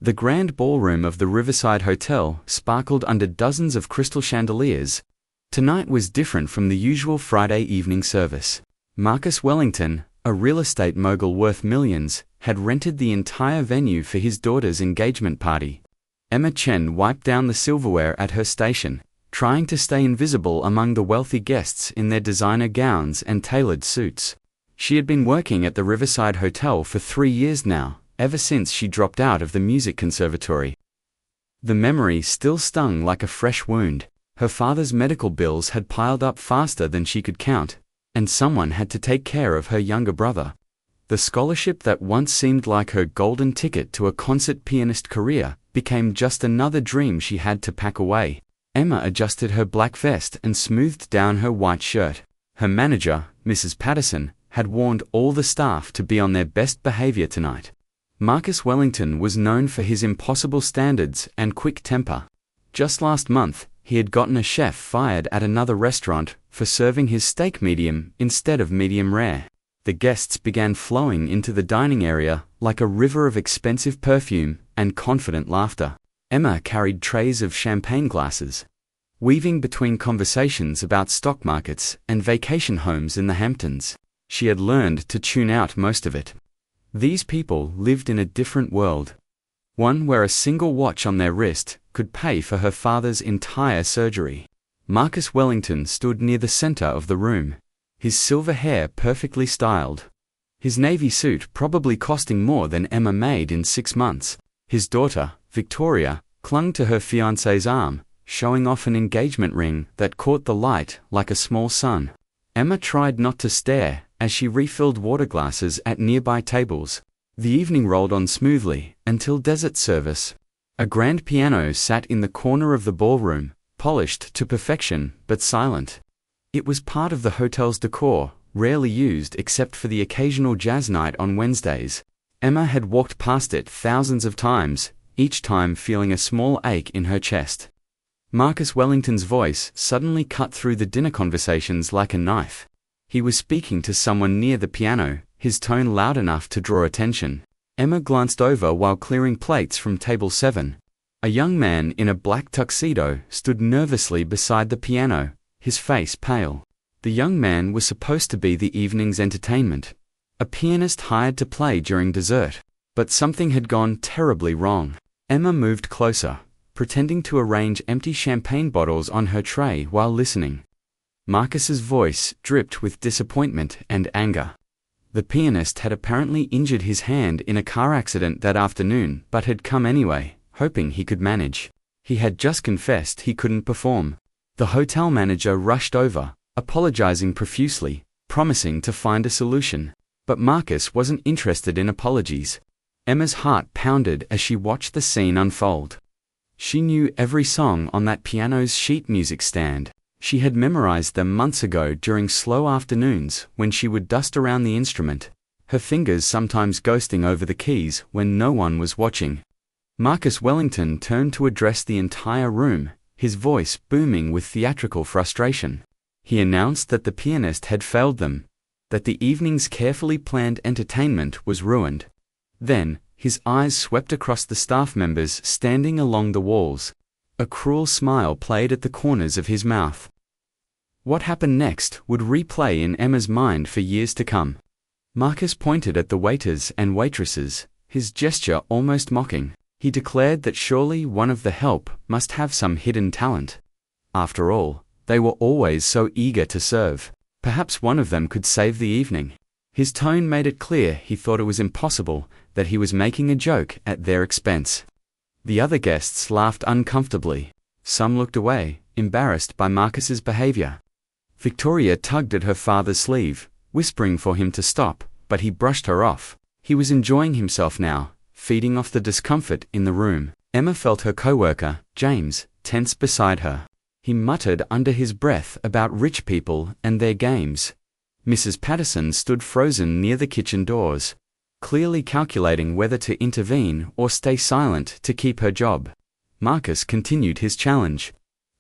The grand ballroom of the Riverside Hotel sparkled under dozens of crystal chandeliers. Tonight was different from the usual Friday evening service. Marcus Wellington, a real estate mogul worth millions, had rented the entire venue for his daughter's engagement party. Emma Chen wiped down the silverware at her station, trying to stay invisible among the wealthy guests in their designer gowns and tailored suits. She had been working at the Riverside Hotel for 3 years now, ever since she dropped out of the music conservatory. The memory still stung like a fresh wound. Her father's medical bills had piled up faster than she could count, and someone had to take care of her younger brother. The scholarship that once seemed like her golden ticket to a concert pianist career became just another dream she had to pack away. Emma adjusted her black vest and smoothed down her white shirt. Her manager, Mrs. Patterson, had warned all the staff to be on their best behavior tonight. Marcus Wellington was known for his impossible standards and quick temper. Just last month, he had gotten a chef fired at another restaurant for serving his steak medium instead of medium rare. The guests began flowing into the dining area like a river of expensive perfume and confident laughter. Emma carried trays of champagne glasses. Weaving between conversations about stock markets and vacation homes in the Hamptons, she had learned to tune out most of it. These people lived in a different world. One where a single watch on their wrist could pay for her father's entire surgery. Marcus Wellington stood near the center of the room, his silver hair perfectly styled. His navy suit probably costing more than Emma made in 6 months. His daughter, Victoria, clung to her fiancé's arm, showing off an engagement ring that caught the light like a small sun. Emma tried not to stare as she refilled water glasses at nearby tables. The evening rolled on smoothly until dessert service. A grand piano sat in the corner of the ballroom, polished to perfection but silent. It was part of the hotel's decor, rarely used except for the occasional jazz night on Wednesdays. Emma had walked past it thousands of times, each time feeling a small ache in her chest. Marcus Wellington's voice suddenly cut through the dinner conversations like a knife. He was speaking to someone near the piano, his tone loud enough to draw attention. Emma glanced over while clearing plates from table 7. A young man in a black tuxedo stood nervously beside the piano, his face pale. The young man was supposed to be the evening's entertainment, a pianist hired to play during dessert. But something had gone terribly wrong. Emma moved closer, pretending to arrange empty champagne bottles on her tray while listening. Marcus's voice dripped with disappointment and anger. The pianist had apparently injured his hand in a car accident that afternoon but had come anyway, hoping he could manage. He had just confessed he couldn't perform. The hotel manager rushed over, apologizing profusely, promising to find a solution. But Marcus wasn't interested in apologies. Emma's heart pounded as she watched the scene unfold. She knew every song on that piano's sheet music stand. She had memorized them months ago during slow afternoons when she would dust around the instrument, her fingers sometimes ghosting over the keys when no one was watching. Marcus Wellington turned to address the entire room, his voice booming with theatrical frustration. He announced that the pianist had failed them, that the evening's carefully planned entertainment was ruined. Then, his eyes swept across the staff members standing along the walls. A cruel smile played at the corners of his mouth. What happened next would replay in Emma's mind for years to come. Marcus pointed at the waiters and waitresses, his gesture almost mocking. He declared that surely one of the help must have some hidden talent. After all, they were always so eager to serve. Perhaps one of them could save the evening. His tone made it clear he thought it was impossible, that he was making a joke at their expense. The other guests laughed uncomfortably. Some looked away, embarrassed by Marcus's behavior. Victoria tugged at her father's sleeve, whispering for him to stop, but he brushed her off. He was enjoying himself now, feeding off the discomfort in the room. Emma felt her co-worker, James, tense beside her. He muttered under his breath about rich people and their games. Mrs. Patterson stood frozen near the kitchen doors, clearly calculating whether to intervene or stay silent to keep her job. Marcus continued his challenge,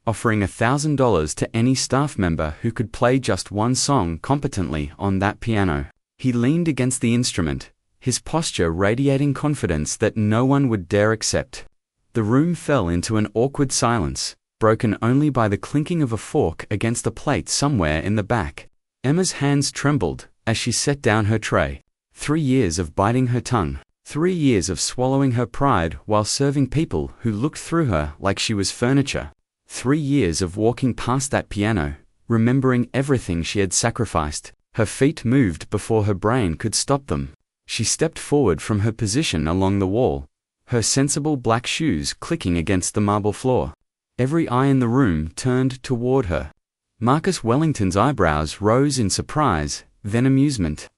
offering $1,000 to any staff member who could play just one song competently on that piano. He leaned against the instrument, his posture radiating confidence that no one would dare accept. The room fell into an awkward silence, broken only by the clinking of a fork against a plate somewhere in the back. Emma's hands trembled as she set down her tray. 3 years of biting her tongue. 3 years of swallowing her pride while serving people who looked through her like she was furniture. 3 years of walking past that piano, remembering everything she had sacrificed. Her feet moved before her brain could stop them. She stepped forward from her position along the wall, her sensible black shoes clicking against the marble floor. Every eye in the room turned toward her. Marcus Wellington's eyebrows rose in surprise, then amusement.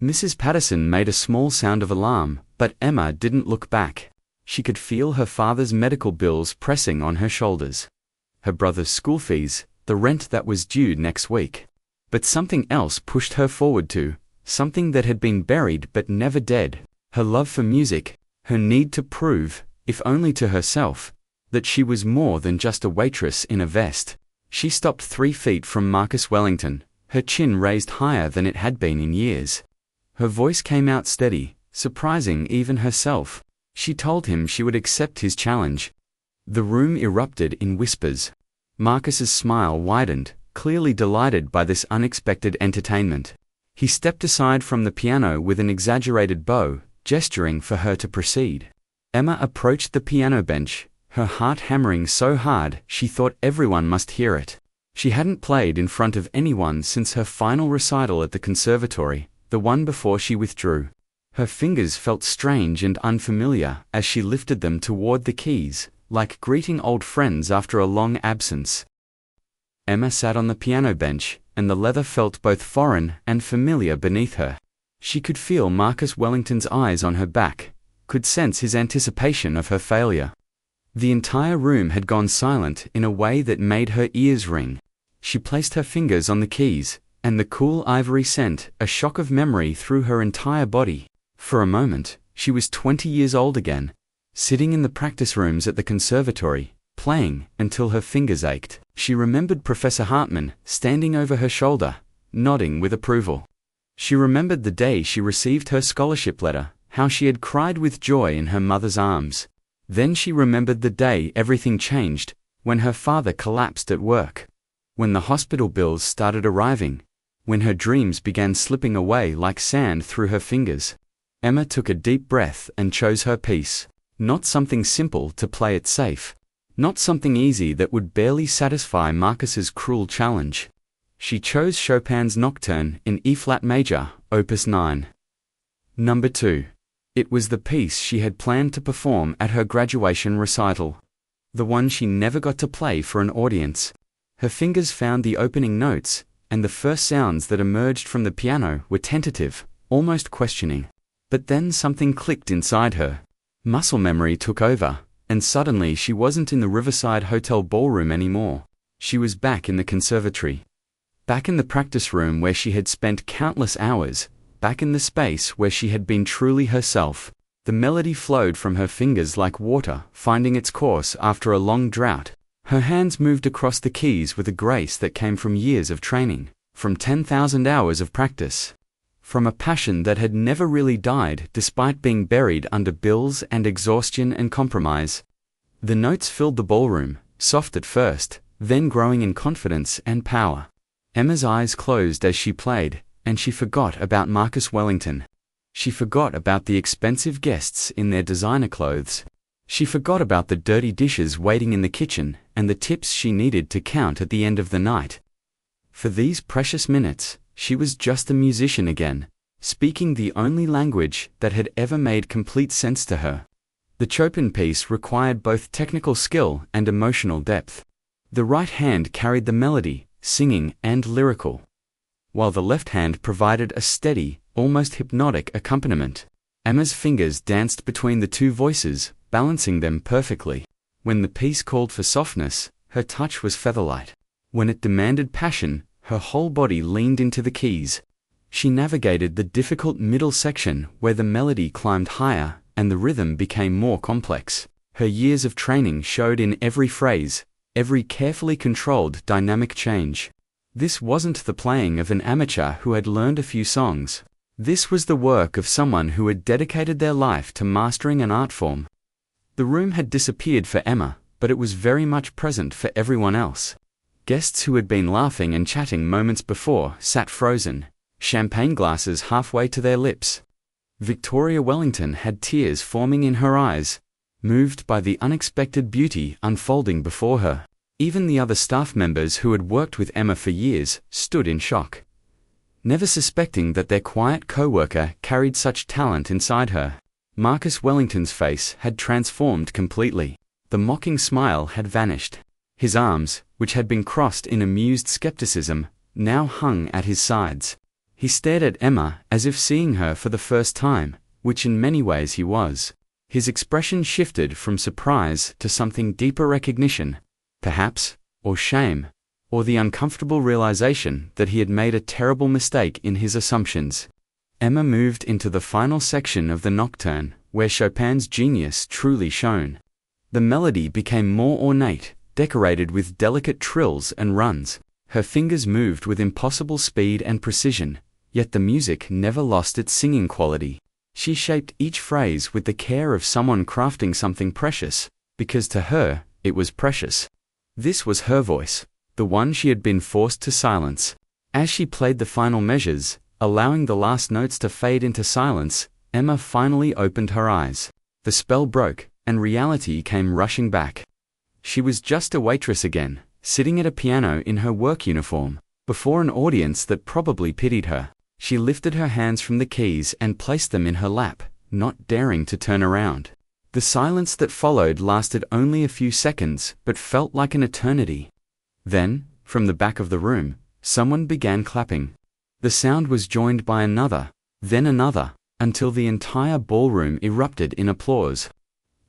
Mrs. Patterson made a small sound of alarm, but Emma didn't look back. She could feel her father's medical bills pressing on her shoulders. Her brother's school fees, the rent that was due next week. But something else pushed her forward too, something that had been buried but never dead. Her love for music, her need to prove, if only to herself, that she was more than just a waitress in a vest. She stopped 3 feet from Marcus Wellington, her chin raised higher than it had been in years. Her voice came out steady, surprising even herself. She told him she would accept his challenge. The room erupted in whispers. Marcus's smile widened, clearly delighted by this unexpected entertainment. He stepped aside from the piano with an exaggerated bow, gesturing for her to proceed. Emma approached the piano bench, her heart hammering so hard she thought everyone must hear it. She hadn't played in front of anyone since her final recital at the conservatory, the one before she withdrew. Her fingers felt strange and unfamiliar as she lifted them toward the keys, like greeting old friends after a long absence. Emma sat on the piano bench, and the leather felt both foreign and familiar beneath her. She could feel Marcus Wellington's eyes on her back, could sense his anticipation of her failure. The entire room had gone silent in a way that made her ears ring. She placed her fingers on the keys, and the cool ivory sent a shock of memory through her entire body. For a moment, she was 20 years old again, sitting in the practice rooms at the conservatory, playing until her fingers ached. She remembered Professor Hartman standing over her shoulder, nodding with approval. She remembered the day she received her scholarship letter, how she had cried with joy in her mother's arms. Then she remembered the day everything changed, when her father collapsed at work. When the hospital bills started arriving. When her dreams began slipping away like sand through her fingers. Emma took a deep breath and chose her piece. Not something simple to play it safe. Not something easy that would barely satisfy Marcus's cruel challenge. She chose Chopin's Nocturne in E-flat major, Opus 9. Number 2. It was the piece she had planned to perform at her graduation recital. The one she never got to play for an audience. Her fingers found the opening notes, and the first sounds that emerged from the piano were tentative, almost questioning. But then something clicked inside her. Muscle memory took over, and suddenly she wasn't in the Riverside Hotel ballroom anymore. She was back in the conservatory. Back in the practice room where she had spent countless hours. Back in the space where she had been truly herself. The melody flowed from her fingers like water, finding its course after a long drought. Her hands moved across the keys with a grace that came from years of training, from 10,000 hours of practice. From a passion that had never really died despite being buried under bills and exhaustion and compromise. The notes filled the ballroom, soft at first, then growing in confidence and power. Emma's eyes closed as she played, and she forgot about Marcus Wellington. She forgot about the expensive guests in their designer clothes. She forgot about the dirty dishes waiting in the kitchen and the tips she needed to count at the end of the night. For these precious minutes, she was just a musician again, speaking the only language that had ever made complete sense to her. The Chopin piece required both technical skill and emotional depth. The right hand carried the melody, singing and lyrical, while the left hand provided a steady, almost hypnotic accompaniment. Emma's fingers danced between the two voices, balancing them perfectly. When the piece called for softness, her touch was featherlight. When it demanded passion, her whole body leaned into the keys. She navigated the difficult middle section where the melody climbed higher and the rhythm became more complex. Her years of training showed in every phrase, every carefully controlled dynamic change. This wasn't the playing of an amateur who had learned a few songs. This was the work of someone who had dedicated their life to mastering an art form. The room had disappeared for Emma, but it was very much present for everyone else. Guests who had been laughing and chatting moments before sat frozen, champagne glasses halfway to their lips. Victoria Wellington had tears forming in her eyes, moved by the unexpected beauty unfolding before her. Even the other staff members who had worked with Emma for years stood in shock, never suspecting that their quiet co-worker carried such talent inside her. Marcus Wellington's face had transformed completely. The mocking smile had vanished. His arms, which had been crossed in amused skepticism, now hung at his sides. He stared at Emma as if seeing her for the first time, which in many ways he was. His expression shifted from surprise to something deeper: recognition, perhaps, or shame, or the uncomfortable realization that he had made a terrible mistake in his assumptions. Emma moved into the final section of the nocturne, where Chopin's genius truly shone. The melody became more ornate, decorated with delicate trills and runs. Her fingers moved with impossible speed and precision, yet the music never lost its singing quality. She shaped each phrase with the care of someone crafting something precious, because to her, it was precious. This was her voice, the one she had been forced to silence. As she played the final measures, allowing the last notes to fade into silence, Emma finally opened her eyes. The spell broke, and reality came rushing back. She was just a waitress again, sitting at a piano in her work uniform, before an audience that probably pitied her. She lifted her hands from the keys and placed them in her lap, not daring to turn around. The silence that followed lasted only a few seconds, but felt like an eternity. Then, from the back of the room, someone began clapping. The sound was joined by another, then another, until the entire ballroom erupted in applause.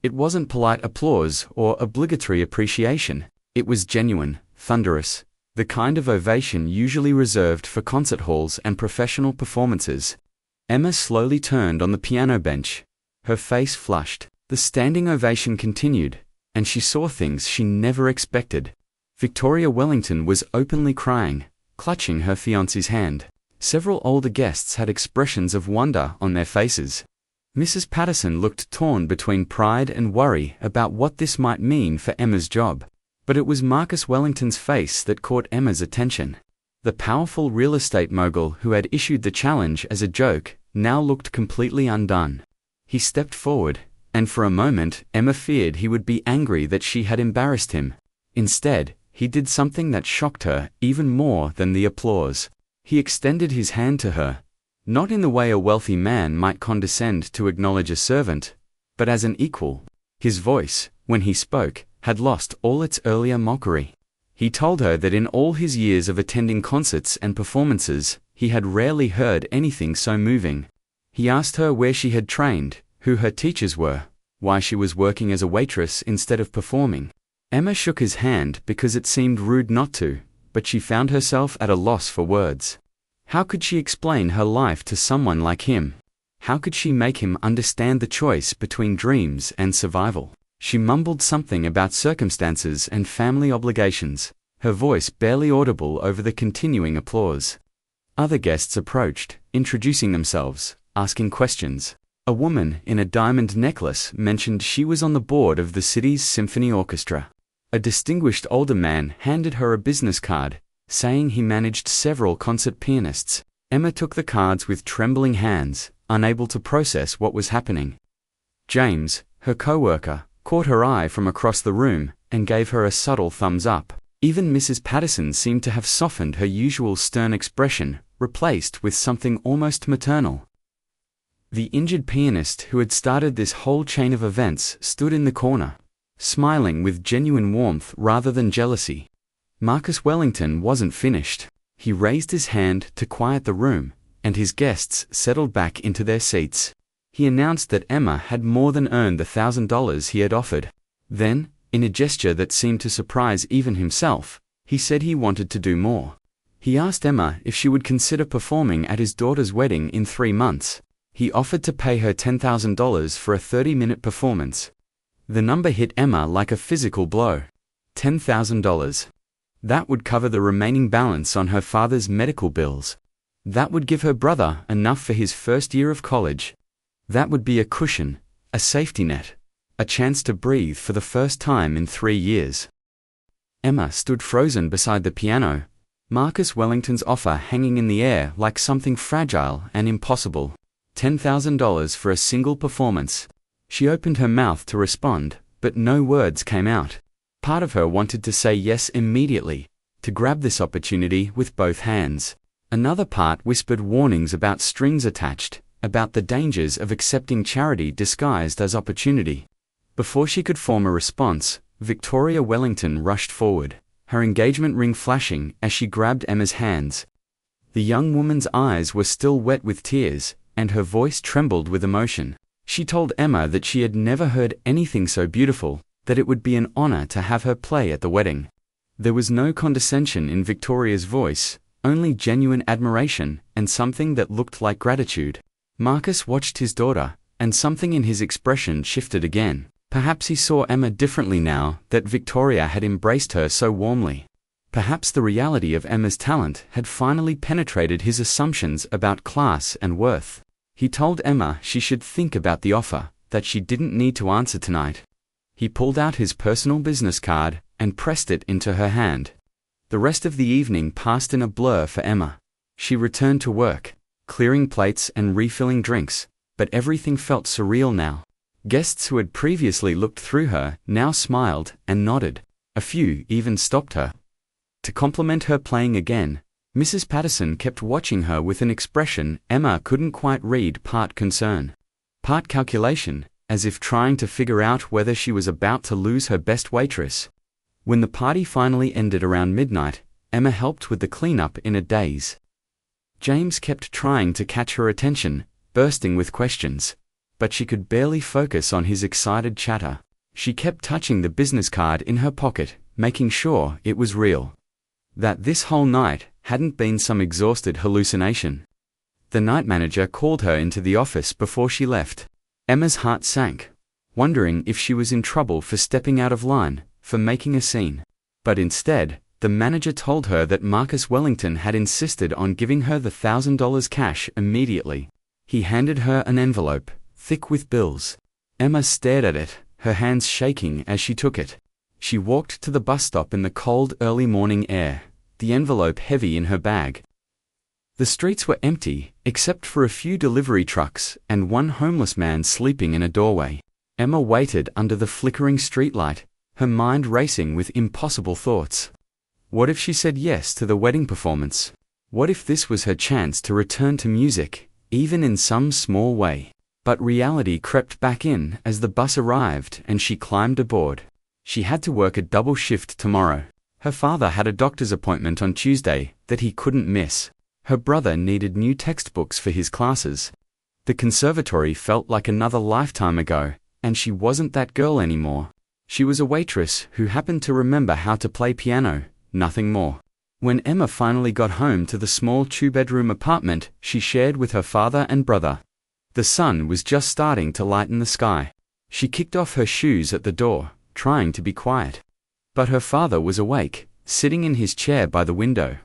It wasn't polite applause or obligatory appreciation. It was genuine, thunderous, the kind of ovation usually reserved for concert halls and professional performances. Emma slowly turned on the piano bench. Her face flushed. The standing ovation continued, and she saw things she never expected. Victoria Wellington was openly crying, clutching her fiancé's hand. Several older guests had expressions of wonder on their faces. Mrs. Patterson looked torn between pride and worry about what this might mean for Emma's job. But it was Marcus Wellington's face that caught Emma's attention. The powerful real estate mogul who had issued the challenge as a joke now looked completely undone. He stepped forward, and for a moment Emma feared he would be angry that she had embarrassed him. Instead, he did something that shocked her even more than the applause. He extended his hand to her, not in the way a wealthy man might condescend to acknowledge a servant, but as an equal. His voice, when he spoke, had lost all its earlier mockery. He told her that in all his years of attending concerts and performances, he had rarely heard anything so moving. He asked her where she had trained, who her teachers were, why she was working as a waitress instead of performing. Emma shook his hand because it seemed rude not to, but she found herself at a loss for words. How could she explain her life to someone like him? How could she make him understand the choice between dreams and survival? She mumbled something about circumstances and family obligations, her voice barely audible over the continuing applause. Other guests approached, introducing themselves, asking questions. A woman in a diamond necklace mentioned she was on the board of the city's symphony orchestra. A distinguished older man handed her a business card, saying he managed several concert pianists. Emma took the cards with trembling hands, unable to process what was happening. James, her co-worker, caught her eye from across the room and gave her a subtle thumbs up. Even Mrs. Patterson seemed to have softened her usual stern expression, replaced with something almost maternal. The injured pianist who had started this whole chain of events stood in the corner, smiling with genuine warmth rather than jealousy. Marcus Wellington wasn't finished. He raised his hand to quiet the room, and his guests settled back into their seats. He announced that Emma had more than earned the $1,000 he had offered. Then, in a gesture that seemed to surprise even himself, he said he wanted to do more. He asked Emma if she would consider performing at his daughter's wedding in 3 months. He offered to pay her $10,000 for a 30-minute performance. The number hit Emma like a physical blow. $10,000. That would cover the remaining balance on her father's medical bills. That would give her brother enough for his first year of college. That would be a cushion, a safety net, a chance to breathe for the first time in 3 years. Emma stood frozen beside the piano, Marcus Wellington's offer hanging in the air like something fragile and impossible. $10,000 for a single performance. She opened her mouth to respond, but no words came out. Part of her wanted to say yes immediately, to grab this opportunity with both hands. Another part whispered warnings about strings attached, about the dangers of accepting charity disguised as opportunity. Before she could form a response, Victoria Wellington rushed forward, her engagement ring flashing as she grabbed Emma's hands. The young woman's eyes were still wet with tears, and her voice trembled with emotion. She told Emma that she had never heard anything so beautiful, that it would be an honor to have her play at the wedding. There was no condescension in Victoria's voice, only genuine admiration and something that looked like gratitude. Marcus watched his daughter, and something in his expression shifted again. Perhaps he saw Emma differently now that Victoria had embraced her so warmly. Perhaps the reality of Emma's talent had finally penetrated his assumptions about class and worth. He told Emma she should think about the offer, that she didn't need to answer tonight. He pulled out his personal business card and pressed it into her hand. The rest of the evening passed in a blur for Emma. She returned to work, clearing plates and refilling drinks, but everything felt surreal now. Guests who had previously looked through her now smiled and nodded. A few even stopped her. To compliment her playing again, Mrs. Patterson kept watching her with an expression Emma couldn't quite read, part concern, part calculation, as if trying to figure out whether she was about to lose her best waitress. When the party finally ended around midnight, Emma helped with the cleanup in a daze. James kept trying to catch her attention, bursting with questions, but she could barely focus on his excited chatter. She kept touching the business card in her pocket, making sure it was real, that this whole night hadn't been some exhausted hallucination. The night manager called her into the office before she left. Emma's heart sank, wondering if she was in trouble for stepping out of line, for making a scene. But instead, the manager told her that Marcus Wellington had insisted on giving her the $1,000 cash immediately. He handed her an envelope, thick with bills. Emma stared at it, her hands shaking as she took it. She walked to the bus stop in the cold early morning air, the envelope heavy in her bag. The streets were empty, except for a few delivery trucks and one homeless man sleeping in a doorway. Emma waited under the flickering streetlight, her mind racing with impossible thoughts. What if she said yes to the wedding performance? What if this was her chance to return to music, even in some small way? But reality crept back in as the bus arrived and she climbed aboard. She had to work a double shift tomorrow. Her father had a doctor's appointment on Tuesday that he couldn't miss. Her brother needed new textbooks for his classes. The conservatory felt like another lifetime ago, and she wasn't that girl anymore. She was a waitress who happened to remember how to play piano, nothing more. When Emma finally got home to the small two-bedroom apartment she shared with her father and brother, the sun was just starting to lighten the sky. She kicked off her shoes at the door, trying to be quiet. But her father was awake, sitting in his chair by the window,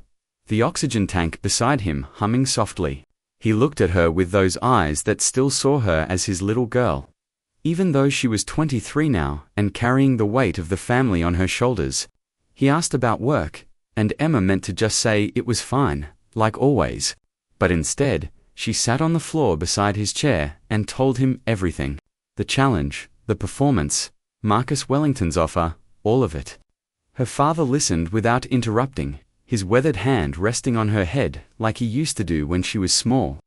the oxygen tank beside him humming softly. He looked at her with those eyes that still saw her as his little girl. Even though she was 23 now and carrying the weight of the family on her shoulders, he asked about work, and Emma meant to just say it was fine, like always. But instead, she sat on the floor beside his chair and told him everything. The challenge, the performance, Marcus Wellington's offer, all of it. Her father listened without interrupting, his weathered hand resting on her head like he used to do when she was small.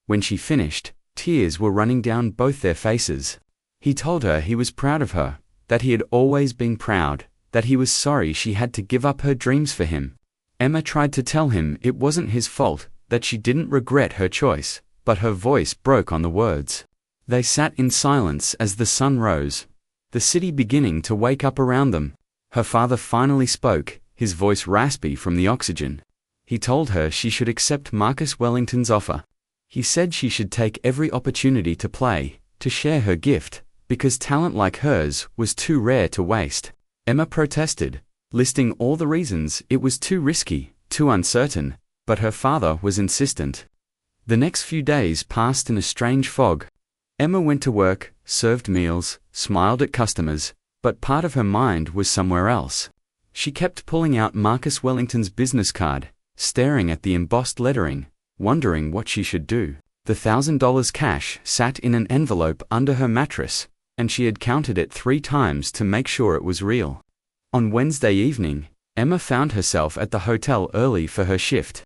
When she finished, tears were running down both their faces. He told her he was proud of her, that he had always been proud, that he was sorry she had to give up her dreams for him. Emma tried to tell him it wasn't his fault, that she didn't regret her choice, but her voice broke on the words. They sat in silence as the sun rose, the city beginning to wake up around them. Her father finally spoke, his voice raspy from the oxygen. He told her she should accept Marcus Wellington's offer. He said she should take every opportunity to play, to share her gift, because talent like hers was too rare to waste. Emma protested, listing all the reasons it was too risky, too uncertain, but her father was insistent. The next few days passed in a strange fog. Emma went to work, served meals, smiled at customers, but part of her mind was somewhere else. She kept pulling out Marcus Wellington's business card, staring at the embossed lettering, wondering what she should do. The $1,000 cash sat in an envelope under her mattress, and she had counted it 3 times to make sure it was real. On Wednesday evening, Emma found herself at the hotel early for her shift.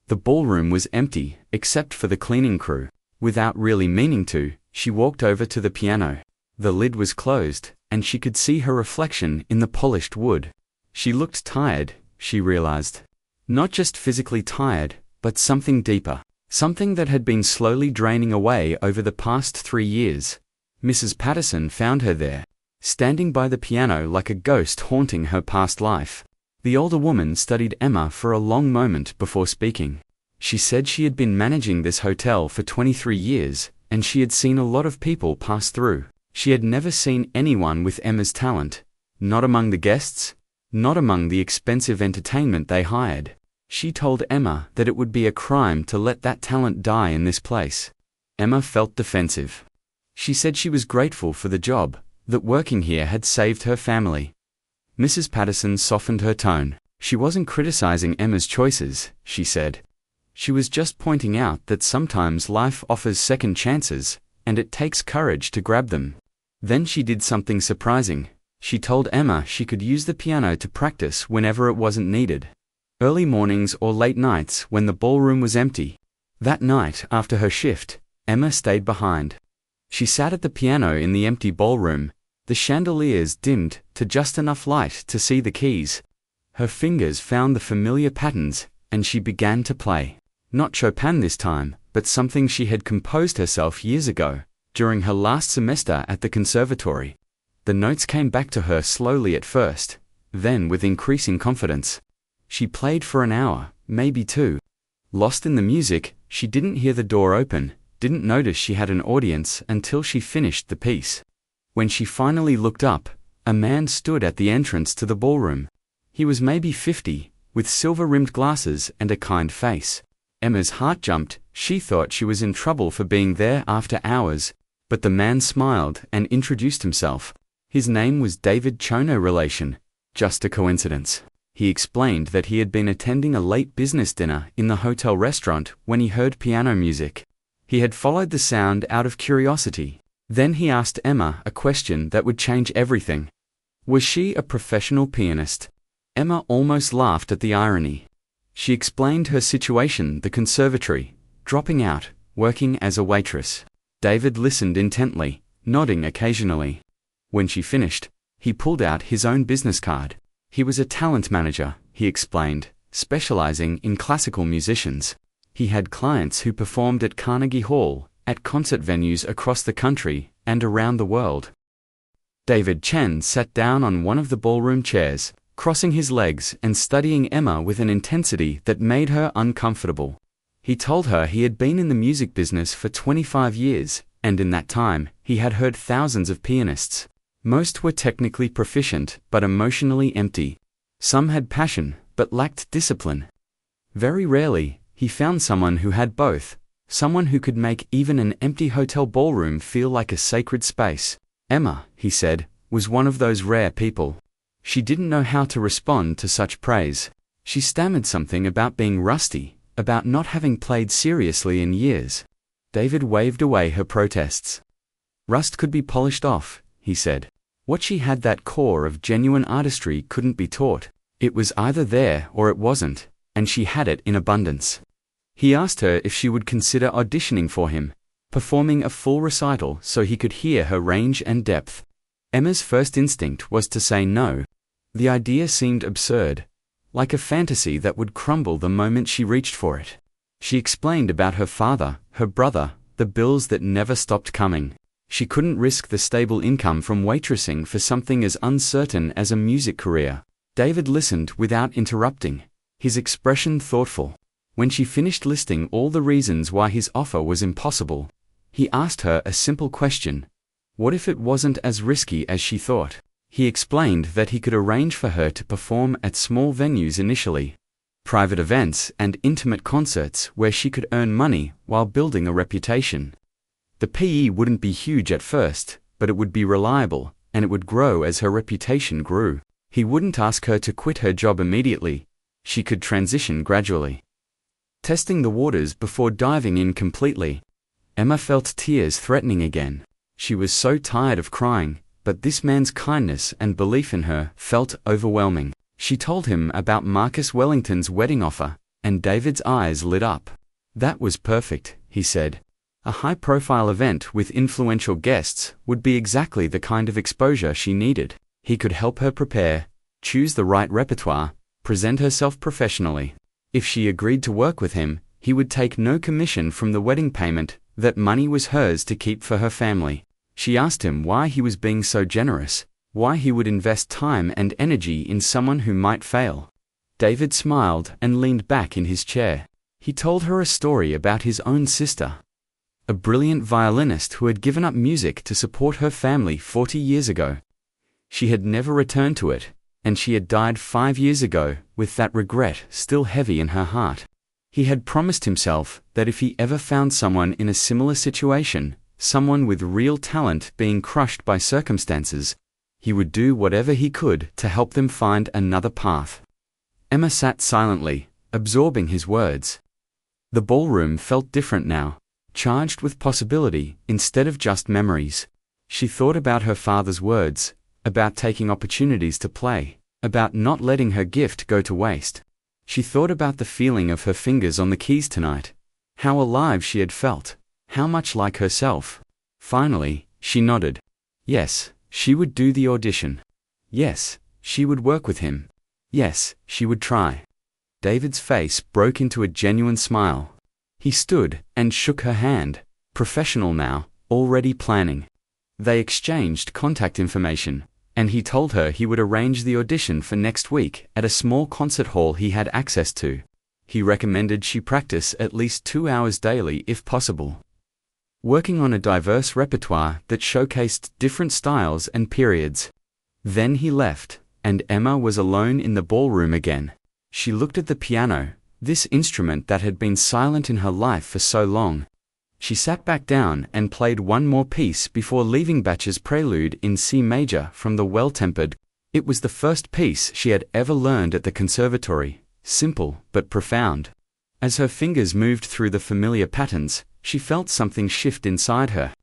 The ballroom was empty, except for the cleaning crew. Without really meaning to, she walked over to the piano. The lid was closed, and she could see her reflection in the polished wood. She looked tired, she realized. Not just physically tired, but something deeper. Something that had been slowly draining away over the past 3 years. Mrs. Patterson found her there, standing by the piano like a ghost haunting her past life. The older woman studied Emma for a long moment before speaking. She said she had been managing this hotel for 23 years, and she had seen a lot of people pass through. She had never seen anyone with Emma's talent. Not among the guests, not among the expensive entertainment they hired. She told Emma that it would be a crime to let that talent die in this place. Emma felt defensive. She said she was grateful for the job, that working here had saved her family. Mrs. Patterson softened her tone. She wasn't criticizing Emma's choices, she said. She was just pointing out that sometimes life offers second chances, and it takes courage to grab them. Then she did something surprising. She told Emma she could use the piano to practice whenever it wasn't needed. Early mornings or late nights when the ballroom was empty. That night, after her shift, Emma stayed behind. She sat at the piano in the empty ballroom, the chandeliers dimmed to just enough light to see the keys. Her fingers found the familiar patterns, and she began to play. Not Chopin this time, but something she had composed herself years ago, during her last semester at the conservatory. The notes came back to her slowly at first, then with increasing confidence. She played for an hour, maybe 2. Lost in the music, she didn't hear the door open, didn't notice she had an audience until she finished the piece. When she finally looked up, a man stood at the entrance to the ballroom. He was maybe 50, with silver-rimmed glasses and a kind face. Emma's heart jumped. She thought she was in trouble for being there after hours, but the man smiled and introduced himself. His name was David Chono relation. Just a coincidence. He explained that he had been attending a late business dinner in the hotel restaurant when he heard piano music. He had followed the sound out of curiosity. Then he asked Emma a question that would change everything. Was she a professional pianist? Emma almost laughed at the irony. She explained her situation, the conservatory, dropping out, working as a waitress. David listened intently, nodding occasionally. When she finished, he pulled out his own business card. He was a talent manager, he explained, specializing in classical musicians. He had clients who performed at Carnegie Hall, at concert venues across the country and around the world. David Chen sat down on one of the ballroom chairs, crossing his legs and studying Emma with an intensity that made her uncomfortable. He told her he had been in the music business for 25 years, and in that time, he had heard thousands of pianists. Most were technically proficient, but emotionally empty. Some had passion, but lacked discipline. Very rarely, he found someone who had both, someone who could make even an empty hotel ballroom feel like a sacred space. Emma, he said, was one of those rare people. She didn't know how to respond to such praise. She stammered something about being rusty, about not having played seriously in years. David waved away her protests. Rust could be polished off, he said. What she had, that core of genuine artistry, couldn't be taught. It was either there or it wasn't, and she had it in abundance. He asked her if she would consider auditioning for him, performing a full recital so he could hear her range and depth. Emma's first instinct was to say no. The idea seemed absurd, like a fantasy that would crumble the moment she reached for it. She explained about her father, her brother, the bills that never stopped coming. She couldn't risk the stable income from waitressing for something as uncertain as a music career. David listened without interrupting, his expression thoughtful. When she finished listing all the reasons why his offer was impossible, he asked her a simple question. What if it wasn't as risky as she thought? He explained that he could arrange for her to perform at small venues initially. private events and intimate concerts where she could earn money while building a reputation. The PE wouldn't be huge at first, but it would be reliable, and it would grow as her reputation grew. He wouldn't ask her to quit her job immediately. She could transition gradually. Testing the waters before diving in completely. Emma felt tears threatening again. She was so tired of crying, but this man's kindness and belief in her felt overwhelming. She told him about Marcus Wellington's wedding offer, and David's eyes lit up. That was perfect, he said. A high-profile event with influential guests would be exactly the kind of exposure she needed. He could help her prepare, choose the right repertoire, present herself professionally. If she agreed to work with him, he would take no commission from the wedding payment. That money was hers to keep for her family. She asked him why he was being so generous, why he would invest time and energy in someone who might fail. David smiled and leaned back in his chair. He told her a story about his own sister, a brilliant violinist who had given up music to support her family 40 years ago. She had never returned to it, and she had died 5 years ago, with that regret still heavy in her heart. He had promised himself that if he ever found someone in a similar situation, someone with real talent being crushed by circumstances, he would do whatever he could to help them find another path. Emma sat silently, absorbing his words. The ballroom felt different now, charged with possibility instead of just memories. She thought about her father's words, about taking opportunities to play, about not letting her gift go to waste. She thought about the feeling of her fingers on the keys tonight, how alive she had felt, how much like herself. Finally, she nodded. Yes, she would do the audition. Yes, she would work with him. Yes, she would try. David's face broke into a genuine smile. He stood and shook her hand, professional now, already planning. They exchanged contact information, and he told her he would arrange the audition for next week at a small concert hall he had access to. He recommended she practice at least 2 hours daily if possible, working on a diverse repertoire that showcased different styles and periods. Then he left, and Emma was alone in the ballroom again. She looked at the piano, this instrument that had been silent in her life for so long. She sat back down and played one more piece before leaving Bach's Prelude in C major from the Well-Tempered. It was the first piece she had ever learned at the conservatory, simple but profound. As her fingers moved through the familiar patterns, she felt something shift inside her.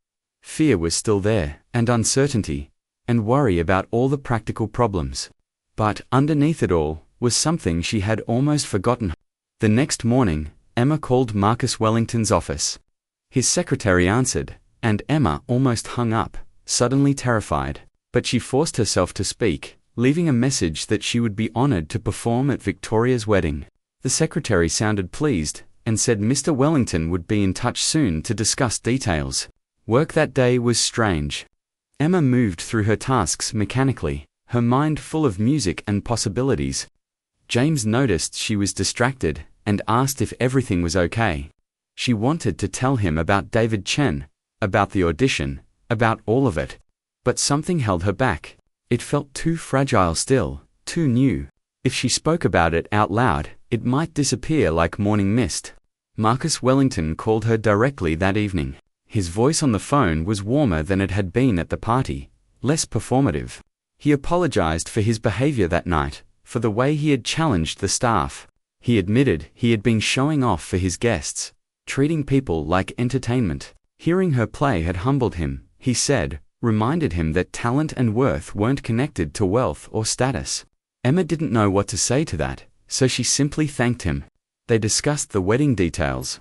Fear was still there, and uncertainty, and worry about all the practical problems. But underneath it all was something she had almost forgotten. The next morning, Emma called Marcus Wellington's office. His secretary answered, and Emma almost hung up, suddenly terrified. But she forced herself to speak, leaving a message that she would be honored to perform at Victoria's wedding. The secretary sounded pleased, and said Mr. Wellington would be in touch soon to discuss details. Work that day was strange. Emma moved through her tasks mechanically, her mind full of music and possibilities. James noticed she was distracted, and asked if everything was okay. She wanted to tell him about David Chen, about the audition, about all of it. But something held her back. It felt too fragile still, too new. If she spoke about it out loud, it might disappear like morning mist. Marcus Wellington called her directly that evening. His voice on the phone was warmer than it had been at the party, less performative. He apologized for his behavior that night, for the way he had challenged the staff. He admitted he had been showing off for his guests, treating people like entertainment. Hearing her play had humbled him, he said, reminded him that talent and worth weren't connected to wealth or status. Emma didn't know what to say to that, so she simply thanked him. They discussed the wedding details.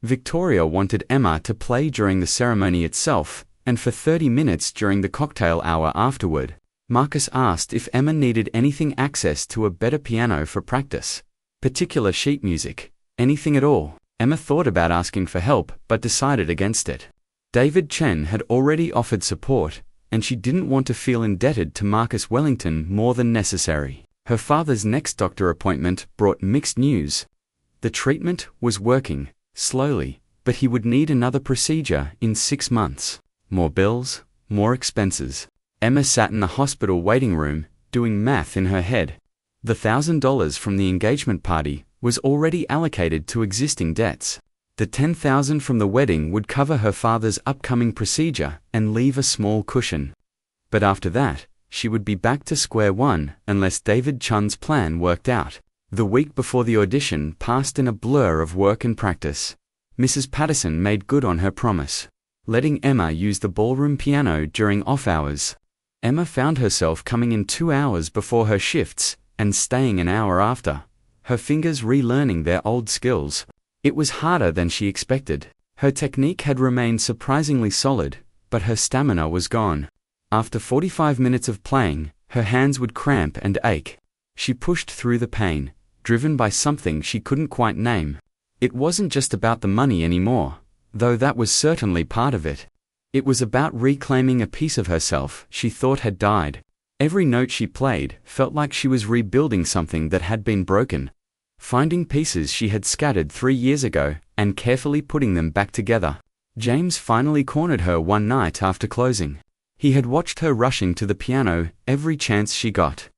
Victoria wanted Emma to play during the ceremony itself, and for 30 minutes during the cocktail hour afterward. Marcus asked if Emma needed anything access to a better piano for practice, particular sheet music, anything at all. Emma thought about asking for help, but decided against it. David Chen had already offered support, and she didn't want to feel indebted to Marcus Wellington more than necessary. Her father's next doctor appointment brought mixed news. The treatment was working, slowly, but he would need another procedure in 6 months. More bills, more expenses. Emma sat in the hospital waiting room, doing math in her head. The $1,000 from the engagement party was already allocated to existing debts. The $10,000 from the wedding would cover her father's upcoming procedure and leave a small cushion. But after that, she would be back to square one unless David Chun's plan worked out. The week before the audition passed in a blur of work and practice. Mrs. Patterson made good on her promise, letting Emma use the ballroom piano during off hours. Emma found herself coming in 2 hours before her shifts and staying an hour after, her fingers relearning their old skills. It was harder than she expected. Her technique had remained surprisingly solid, but her stamina was gone. After 45 minutes of playing, her hands would cramp and ache. She pushed through the pain, driven by something she couldn't quite name. It wasn't just about the money anymore, though that was certainly part of it. It was about reclaiming a piece of herself she thought had died. Every note she played felt like she was rebuilding something that had been broken, finding pieces she had scattered 3 years ago and carefully putting them back together. James finally cornered her one night after closing. He had watched her rushing to the piano every chance she got,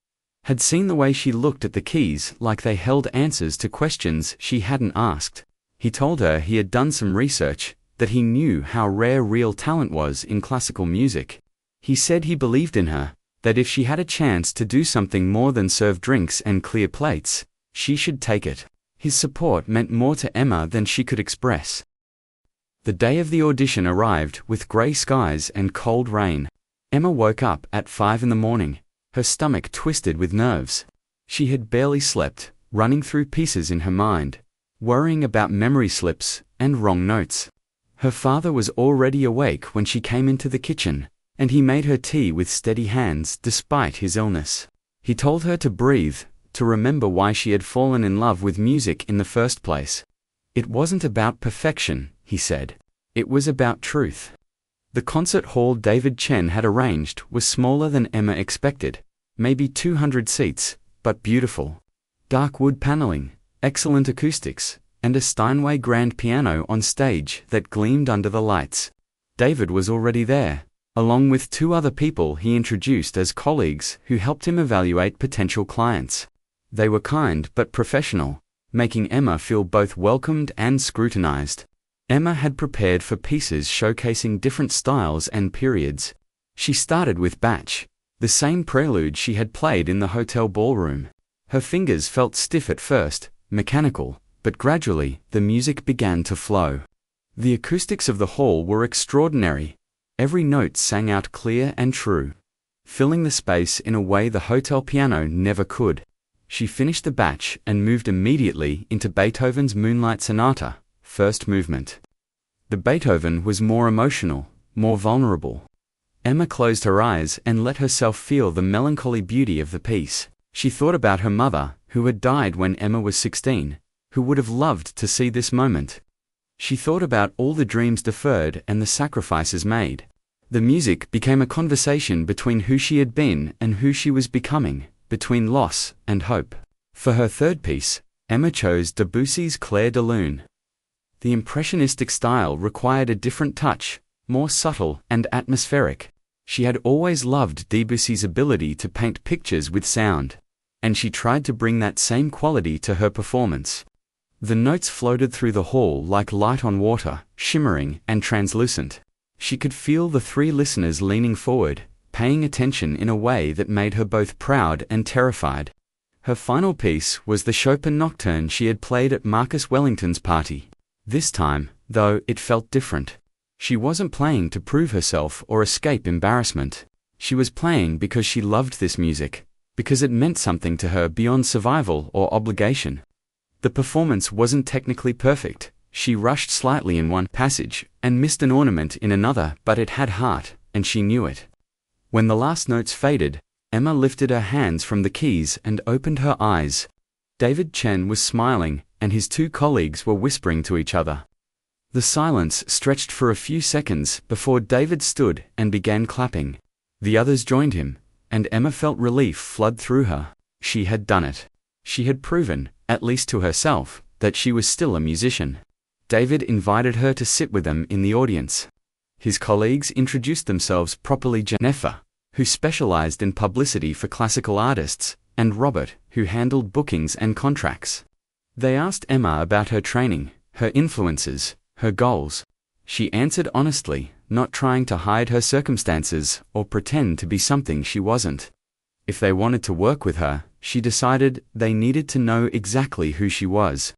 had seen the way she looked at the keys like they held answers to questions she hadn't asked. He told her he had done some research, that he knew how rare real talent was in classical music. He said he believed in her, that if she had a chance to do something more than serve drinks and clear plates, she should take it. His support meant more to Emma than she could express. The day of the audition arrived with grey skies and cold rain. Emma woke up at 5 in the morning, her stomach twisted with nerves. She had barely slept, running through pieces in her mind, worrying about memory slips and wrong notes. Her father was already awake when she came into the kitchen, and he made her tea with steady hands despite his illness. He told her to breathe, to remember why she had fallen in love with music in the first place. It wasn't about perfection, he said. It was about truth. The concert hall David Chen had arranged was smaller than Emma expected, maybe 200 seats, but beautiful. Dark wood paneling, excellent acoustics, and a Steinway grand piano on stage that gleamed under the lights. David was already there, along with 2 other people he introduced as colleagues who helped him evaluate potential clients. They were kind but professional, making Emma feel both welcomed and scrutinized. Emma had prepared for pieces showcasing different styles and periods. She started with Bach, the same prelude she had played in the hotel ballroom. Her fingers felt stiff at first, mechanical, but gradually the music began to flow. The acoustics of the hall were extraordinary. Every note sang out clear and true, filling the space in a way the hotel piano never could. She finished the Bach and moved immediately into Beethoven's Moonlight Sonata, first movement. The Beethoven was more emotional, more vulnerable. Emma closed her eyes and let herself feel the melancholy beauty of the piece. She thought about her mother, who had died when Emma was 16, who would have loved to see this moment. She thought about all the dreams deferred and the sacrifices made. The music became a conversation between who she had been and who she was becoming, between loss and hope. For her third piece, Emma chose Debussy's Clair de Lune. The impressionistic style required a different touch, more subtle and atmospheric. She had always loved Debussy's ability to paint pictures with sound, and she tried to bring that same quality to her performance. The notes floated through the hall like light on water, shimmering and translucent. She could feel the 3 listeners leaning forward, paying attention in a way that made her both proud and terrified. Her final piece was the Chopin Nocturne she had played at Marcus Wellington's party. This time, though, it felt different. She wasn't playing to prove herself or escape embarrassment. She was playing because she loved this music, because it meant something to her beyond survival or obligation. The performance wasn't technically perfect. She rushed slightly in one passage and missed an ornament in another, but it had heart, and she knew it. When the last notes faded, Emma lifted her hands from the keys and opened her eyes. David Chen was smiling, and his 2 colleagues were whispering to each other. The silence stretched for a few seconds before David stood and began clapping. The others joined him, and Emma felt relief flood through her. She had done it. She had proven, at least to herself, that she was still a musician. David invited her to sit with them in the audience. His colleagues introduced themselves properly: Jennifer, who specialized in publicity for classical artists, and Robert, who handled bookings and contracts. They asked Emma about her training, her influences, her goals. She answered honestly, not trying to hide her circumstances or pretend to be something she wasn't. If they wanted to work with her, she decided they needed to know exactly who she was.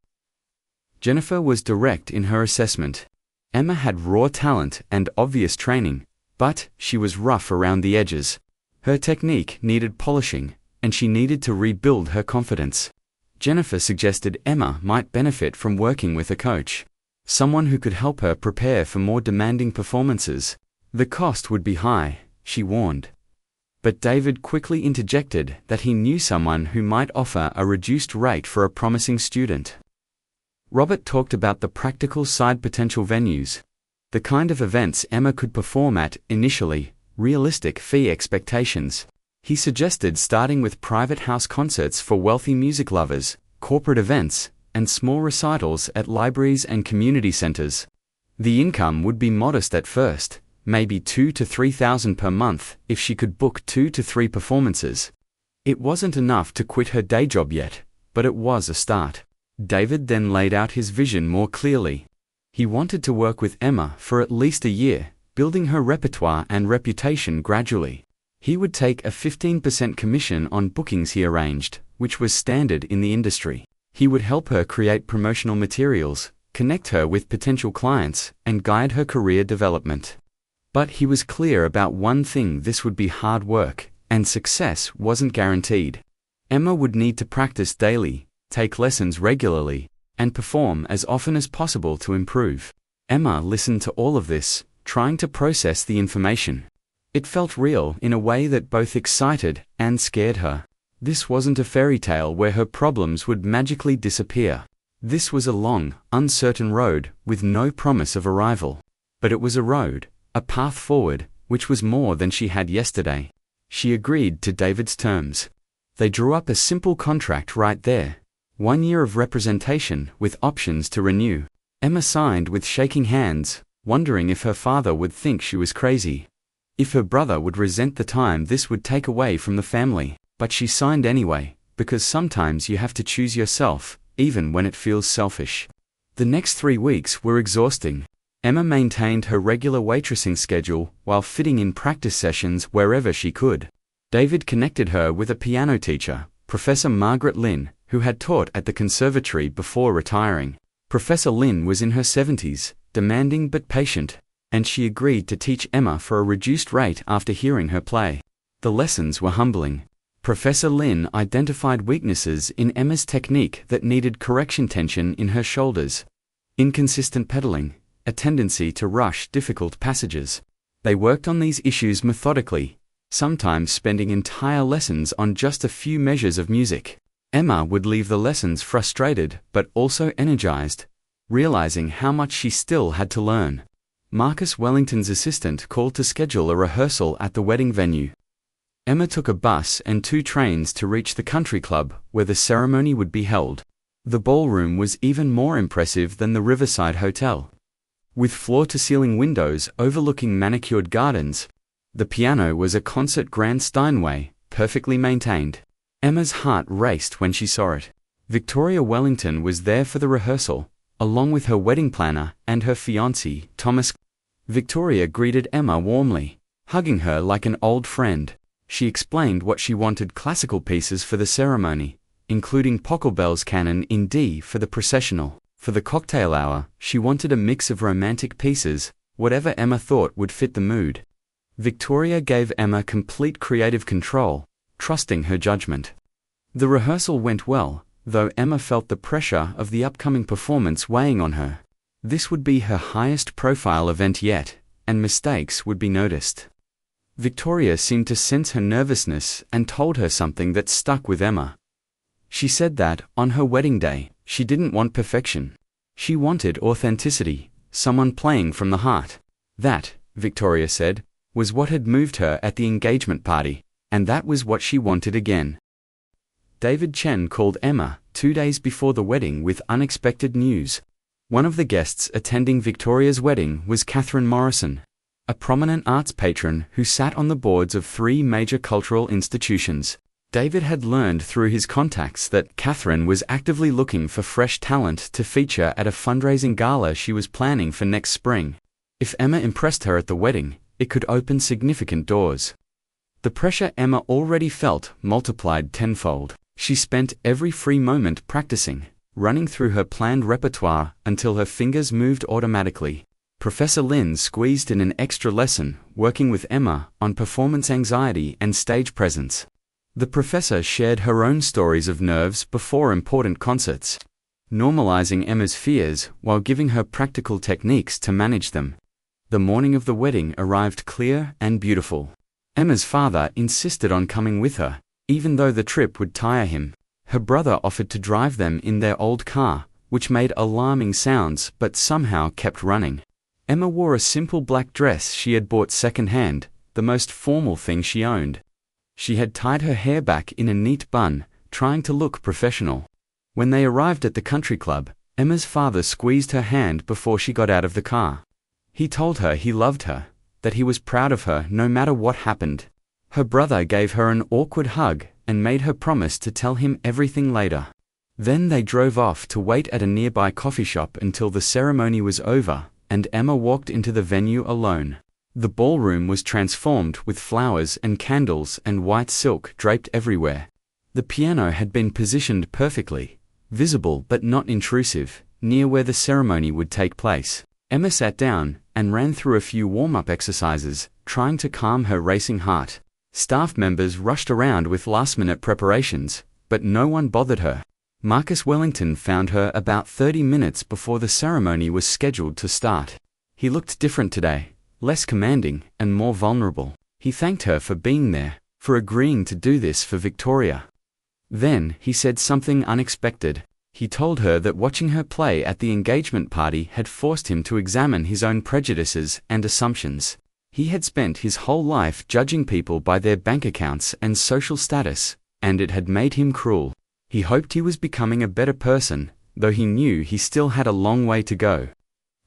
Jennifer was direct in her assessment. Emma had raw talent and obvious training, but she was rough around the edges. Her technique needed polishing, and she needed to rebuild her confidence. Jennifer suggested Emma might benefit from working with a coach, someone who could help her prepare for more demanding performances. The cost would be high, she warned. But David quickly interjected that he knew someone who might offer a reduced rate for a promising student. Robert talked about the practical side potential venues, the kind of events Emma could perform at initially, realistic fee expectations. He suggested starting with private house concerts for wealthy music lovers, corporate events, and small recitals at libraries and community centers. The income would be modest at first, maybe $2,000 to $3,000 per month if she could book 2 to 3 performances. It wasn't enough to quit her day job yet, but it was a start. David then laid out his vision more clearly. He wanted to work with Emma for at least a year, building her repertoire and reputation gradually. He would take a 15% commission on bookings he arranged, which was standard in the industry. He would help her create promotional materials, connect her with potential clients, and guide her career development. But he was clear about one thing: this would be hard work, and success wasn't guaranteed. Emma would need to practice daily, take lessons regularly, and perform as often as possible to improve. Emma listened to all of this, trying to process the information. It felt real in a way that both excited and scared her. This wasn't a fairy tale where her problems would magically disappear. This was a long, uncertain road with no promise of arrival. But it was a road, a path forward, which was more than she had yesterday. She agreed to David's terms. They drew up a simple contract right there. 1 year of representation with options to renew. Emma signed with shaking hands, wondering if her father would think she was crazy. If her brother would resent the time this would take away from the family. But she signed anyway, because sometimes you have to choose yourself, even when it feels selfish. The next 3 weeks were exhausting. Emma maintained her regular waitressing schedule while fitting in practice sessions wherever she could. David connected her with a piano teacher, Professor Margaret Lynn, who had taught at the conservatory before retiring. Professor Lynn was in her 70s, demanding but patient, and she agreed to teach Emma for a reduced rate after hearing her play. The lessons were humbling. Professor Lynn identified weaknesses in Emma's technique that needed correction: tension in her shoulders, inconsistent pedaling, a tendency to rush difficult passages. They worked on these issues methodically, sometimes spending entire lessons on just a few measures of music. Emma would leave the lessons frustrated but also energized, realizing how much she still had to learn. Marcus Wellington's assistant called to schedule a rehearsal at the wedding venue. Emma took a bus and 2 trains to reach the country club where the ceremony would be held. The ballroom was even more impressive than the Riverside Hotel. With floor-to-ceiling windows overlooking manicured gardens, the piano was a concert grand Steinway, perfectly maintained. Emma's heart raced when she saw it. Victoria Wellington was there for the rehearsal, along with her wedding planner and her fiancé, Thomas. Victoria greeted Emma warmly, hugging her like an old friend. She explained what she wanted: classical pieces for the ceremony, including Pockelbell's Canon in D for the processional. For the cocktail hour, she wanted a mix of romantic pieces, whatever Emma thought would fit the mood. Victoria gave Emma complete creative control, trusting her judgment. The rehearsal went well, though Emma felt the pressure of the upcoming performance weighing on her. This would be her highest profile event yet, and mistakes would be noticed. Victoria seemed to sense her nervousness and told her something that stuck with Emma. She said that, on her wedding day, she didn't want perfection. She wanted authenticity, someone playing from the heart. That, Victoria said, was what had moved her at the engagement party, and that was what she wanted again. David Chen called Emma 2 days before the wedding with unexpected news. One of the guests attending Victoria's wedding was Catherine Morrison, a prominent arts patron who sat on the boards of 3 major cultural institutions. David had learned through his contacts that Catherine was actively looking for fresh talent to feature at a fundraising gala she was planning for next spring. If Emma impressed her at the wedding, it could open significant doors. The pressure Emma already felt multiplied tenfold. She spent every free moment practicing, running through her planned repertoire until her fingers moved automatically. Professor Lin squeezed in an extra lesson, working with Emma on performance anxiety and stage presence. The professor shared her own stories of nerves before important concerts, normalizing Emma's fears while giving her practical techniques to manage them. The morning of the wedding arrived clear and beautiful. Emma's father insisted on coming with her, even though the trip would tire him. Her brother offered to drive them in their old car, which made alarming sounds but somehow kept running. Emma wore a simple black dress she had bought second-hand, the most formal thing she owned. She had tied her hair back in a neat bun, trying to look professional. When they arrived at the country club, Emma's father squeezed her hand before she got out of the car. He told her he loved her, that he was proud of her no matter what happened. Her brother gave her an awkward hug and made her promise to tell him everything later. Then they drove off to wait at a nearby coffee shop until the ceremony was over, and Emma walked into the venue alone. The ballroom was transformed with flowers and candles and white silk draped everywhere. The piano had been positioned perfectly, visible but not intrusive, near where the ceremony would take place. Emma sat down and ran through a few warm-up exercises, trying to calm her racing heart. Staff members rushed around with last-minute preparations, but no one bothered her. Marcus Wellington found her about 30 minutes before the ceremony was scheduled to start. He looked different today, less commanding and more vulnerable. He thanked her for being there, for agreeing to do this for Victoria. Then, he said something unexpected. He told her that watching her play at the engagement party had forced him to examine his own prejudices and assumptions. He had spent his whole life judging people by their bank accounts and social status, and it had made him cruel. He hoped he was becoming a better person, though he knew he still had a long way to go.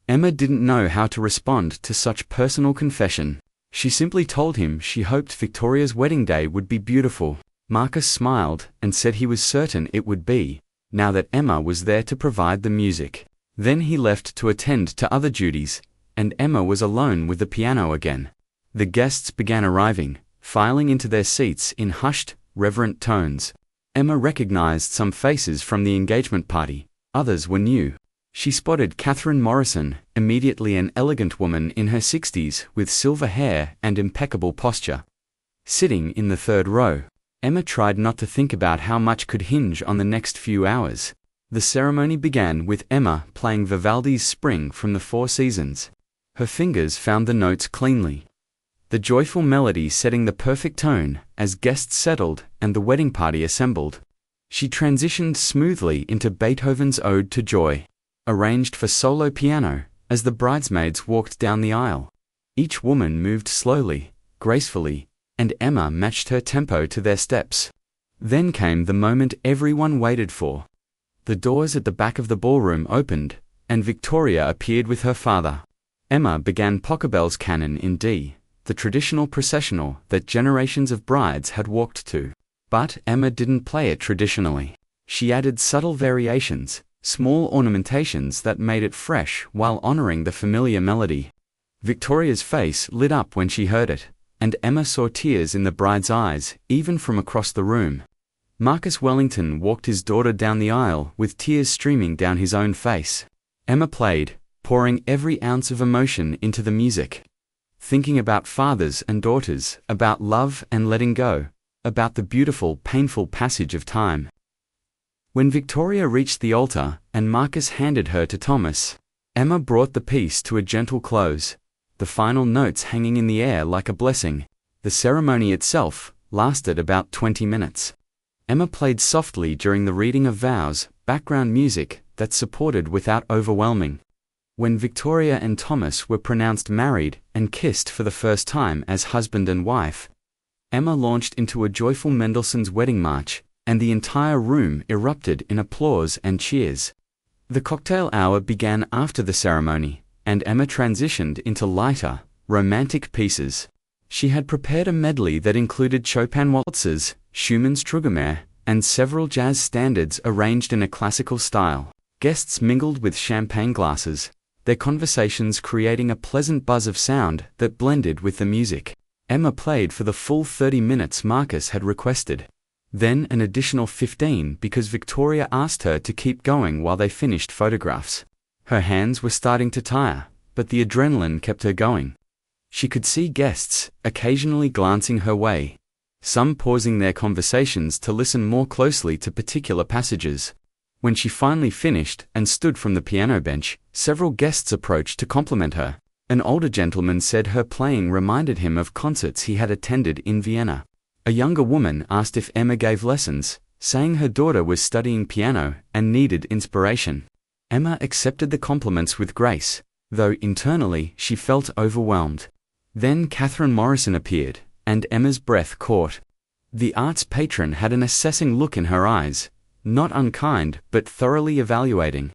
Emma didn't know how to respond to such personal confession. She simply told him she hoped Victoria's wedding day would be beautiful. Marcus smiled and said he was certain it would be, now that Emma was there to provide the music. Then he left to attend to other duties, and Emma was alone with the piano again. The guests began arriving, filing into their seats in hushed, reverent tones. Emma recognized some faces from the engagement party, others were new. She spotted Catherine Morrison, immediately an elegant woman in her 60s with silver hair and impeccable posture. Sitting in the third row, Emma tried not to think about how much could hinge on the next few hours. The ceremony began with Emma playing Vivaldi's Spring from the Four Seasons. Her fingers found the notes cleanly, the joyful melody setting the perfect tone as guests settled and the wedding party assembled. She transitioned smoothly into Beethoven's Ode to Joy, arranged for solo piano, as the bridesmaids walked down the aisle. Each woman moved slowly, gracefully, and Emma matched her tempo to their steps. Then came the moment everyone waited for. The doors at the back of the ballroom opened, and Victoria appeared with her father. Emma began Pochabel's Canon in D, the traditional processional that generations of brides had walked to. But Emma didn't play it traditionally. She added subtle variations, small ornamentations that made it fresh while honoring the familiar melody. Victoria's face lit up when she heard it, and Emma saw tears in the bride's eyes, even from across the room. Marcus Wellington walked his daughter down the aisle with tears streaming down his own face. Emma played, pouring every ounce of emotion into the music, thinking about fathers and daughters, about love and letting go, about the beautiful, painful passage of time. When Victoria reached the altar and Marcus handed her to Thomas, Emma brought the piece to a gentle close, the final notes hanging in the air like a blessing. The ceremony itself lasted about 20 minutes. Emma played softly during the reading of vows, background music that supported without overwhelming. When Victoria and Thomas were pronounced married and kissed for the first time as husband and wife, Emma launched into a joyful Mendelssohn's Wedding March, and the entire room erupted in applause and cheers. The cocktail hour began after the ceremony, and Emma transitioned into lighter, romantic pieces. She had prepared a medley that included Chopin waltzes, Schumann's Trauermarsch, and several jazz standards arranged in a classical style. Guests mingled with champagne glasses, their conversations creating a pleasant buzz of sound that blended with the music. Emma played for the full 30 minutes Marcus had requested. Then an additional 15 because Victoria asked her to keep going while they finished photographs. Her hands were starting to tire, but the adrenaline kept her going. She could see guests, occasionally glancing her way, some pausing their conversations to listen more closely to particular passages. When she finally finished and stood from the piano bench, several guests approached to compliment her. An older gentleman said her playing reminded him of concerts he had attended in Vienna. A younger woman asked if Emma gave lessons, saying her daughter was studying piano and needed inspiration. Emma accepted the compliments with grace, though internally she felt overwhelmed. Then Catherine Morrison appeared, and Emma's breath caught. The arts patron had an assessing look in her eyes, not unkind but thoroughly evaluating.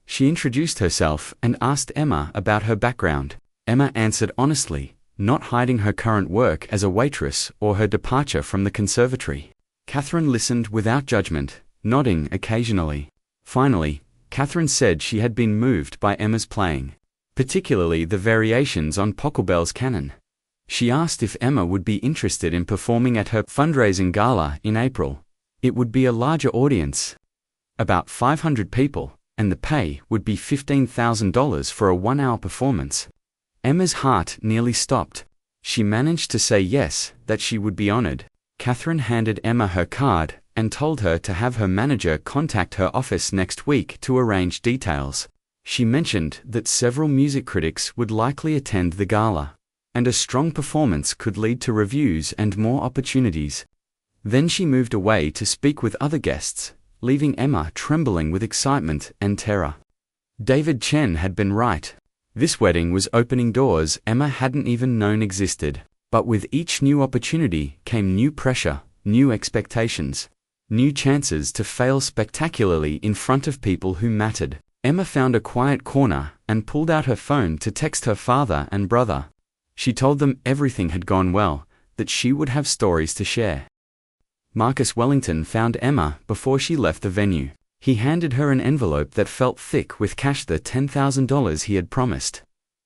She introduced herself and asked Emma about her background. Emma answered honestly, not hiding her current work as a waitress or her departure from the conservatory. Catherine listened without judgment, nodding occasionally. Finally, Catherine said she had been moved by Emma's playing, particularly the variations on Pochelbel's canon. She asked if Emma would be interested in performing at her fundraising gala in April. It would be a larger audience, about 500 people, and the pay would be $15,000 for a 1-hour performance. Emma's heart nearly stopped. She managed to say yes, that she would be honored. Catherine handed Emma her card and told her to have her manager contact her office next week to arrange details. She mentioned that several music critics would likely attend the gala, and a strong performance could lead to reviews and more opportunities. Then she moved away to speak with other guests, leaving Emma trembling with excitement and terror. David Chen had been right. This wedding was opening doors Emma hadn't even known existed. But with each new opportunity came new pressure, new expectations, new chances to fail spectacularly in front of people who mattered. Emma found a quiet corner and pulled out her phone to text her father and brother. She told them everything had gone well, that she would have stories to share. Marcus Wellington found Emma before she left the venue. He handed her an envelope that felt thick with cash, the $10,000 he had promised,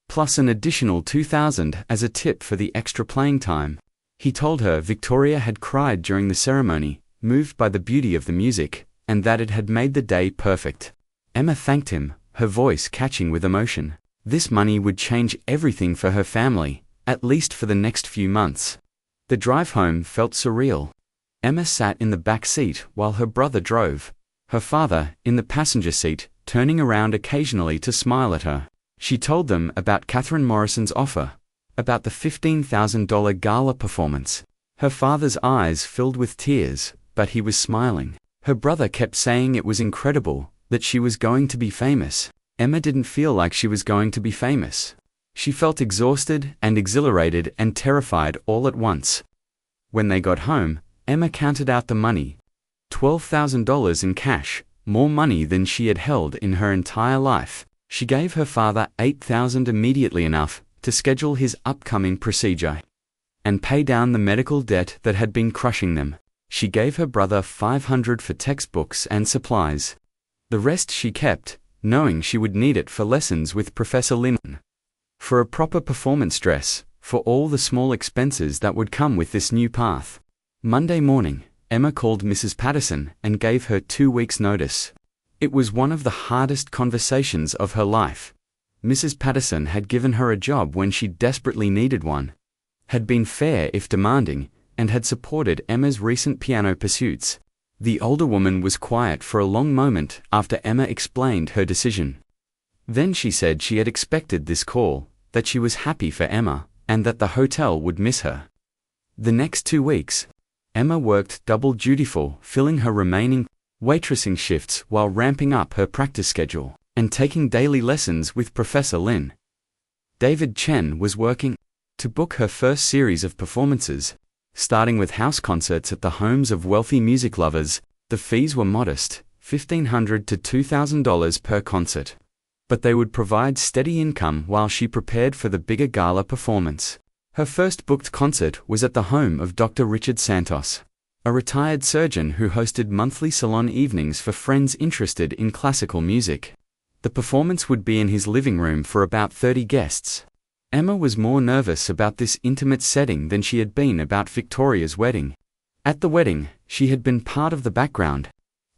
plus an additional $2,000 as a tip for the extra playing time. He told her Victoria had cried during the ceremony, moved by the beauty of the music, and that it had made the day perfect. Emma thanked him, her voice catching with emotion. This money would change everything for her family, at least for the next few months. The drive home felt surreal. Emma sat in the back seat while her brother drove, her father in the passenger seat, turning around occasionally to smile at her. She told them about Catherine Morrison's offer, about the $15,000 gala performance. Her father's eyes filled with tears, but he was smiling. Her brother kept saying it was incredible, that she was going to be famous. Emma didn't feel like she was going to be famous. She felt exhausted and exhilarated and terrified all at once. When they got home, Emma counted out the money. $12,000 in cash, more money than she had held in her entire life. She gave her father $8,000 immediately, enough to schedule his upcoming procedure and pay down the medical debt that had been crushing them. She gave her brother $500 for textbooks and supplies. The rest she kept, knowing she would need it for lessons with Professor Lin, for a proper performance dress, for all the small expenses that would come with this new path. Monday morning, Emma called Mrs. Patterson and gave her 2 weeks' notice. It was one of the hardest conversations of her life. Mrs. Patterson had given her a job when she desperately needed one, had been fair if demanding, and had supported Emma's recent piano pursuits. The older woman was quiet for a long moment after Emma explained her decision. Then she said she had expected this call, that she was happy for Emma, and that the hotel would miss her. The next 2 weeks, Emma worked double dutiful, filling her remaining waitressing shifts while ramping up her practice schedule and taking daily lessons with Professor Lin. David Chen was working to book her first series of performances, starting with house concerts at the homes of wealthy music lovers. The fees were modest, $1,500 to $2,000 per concert, but they would provide steady income while she prepared for the bigger gala performance. Her first booked concert was at the home of Dr. Richard Santos, a retired surgeon who hosted monthly salon evenings for friends interested in classical music. The performance would be in his living room for about 30 guests. Emma was more nervous about this intimate setting than she had been about Victoria's wedding. At the wedding, she had been part of the background.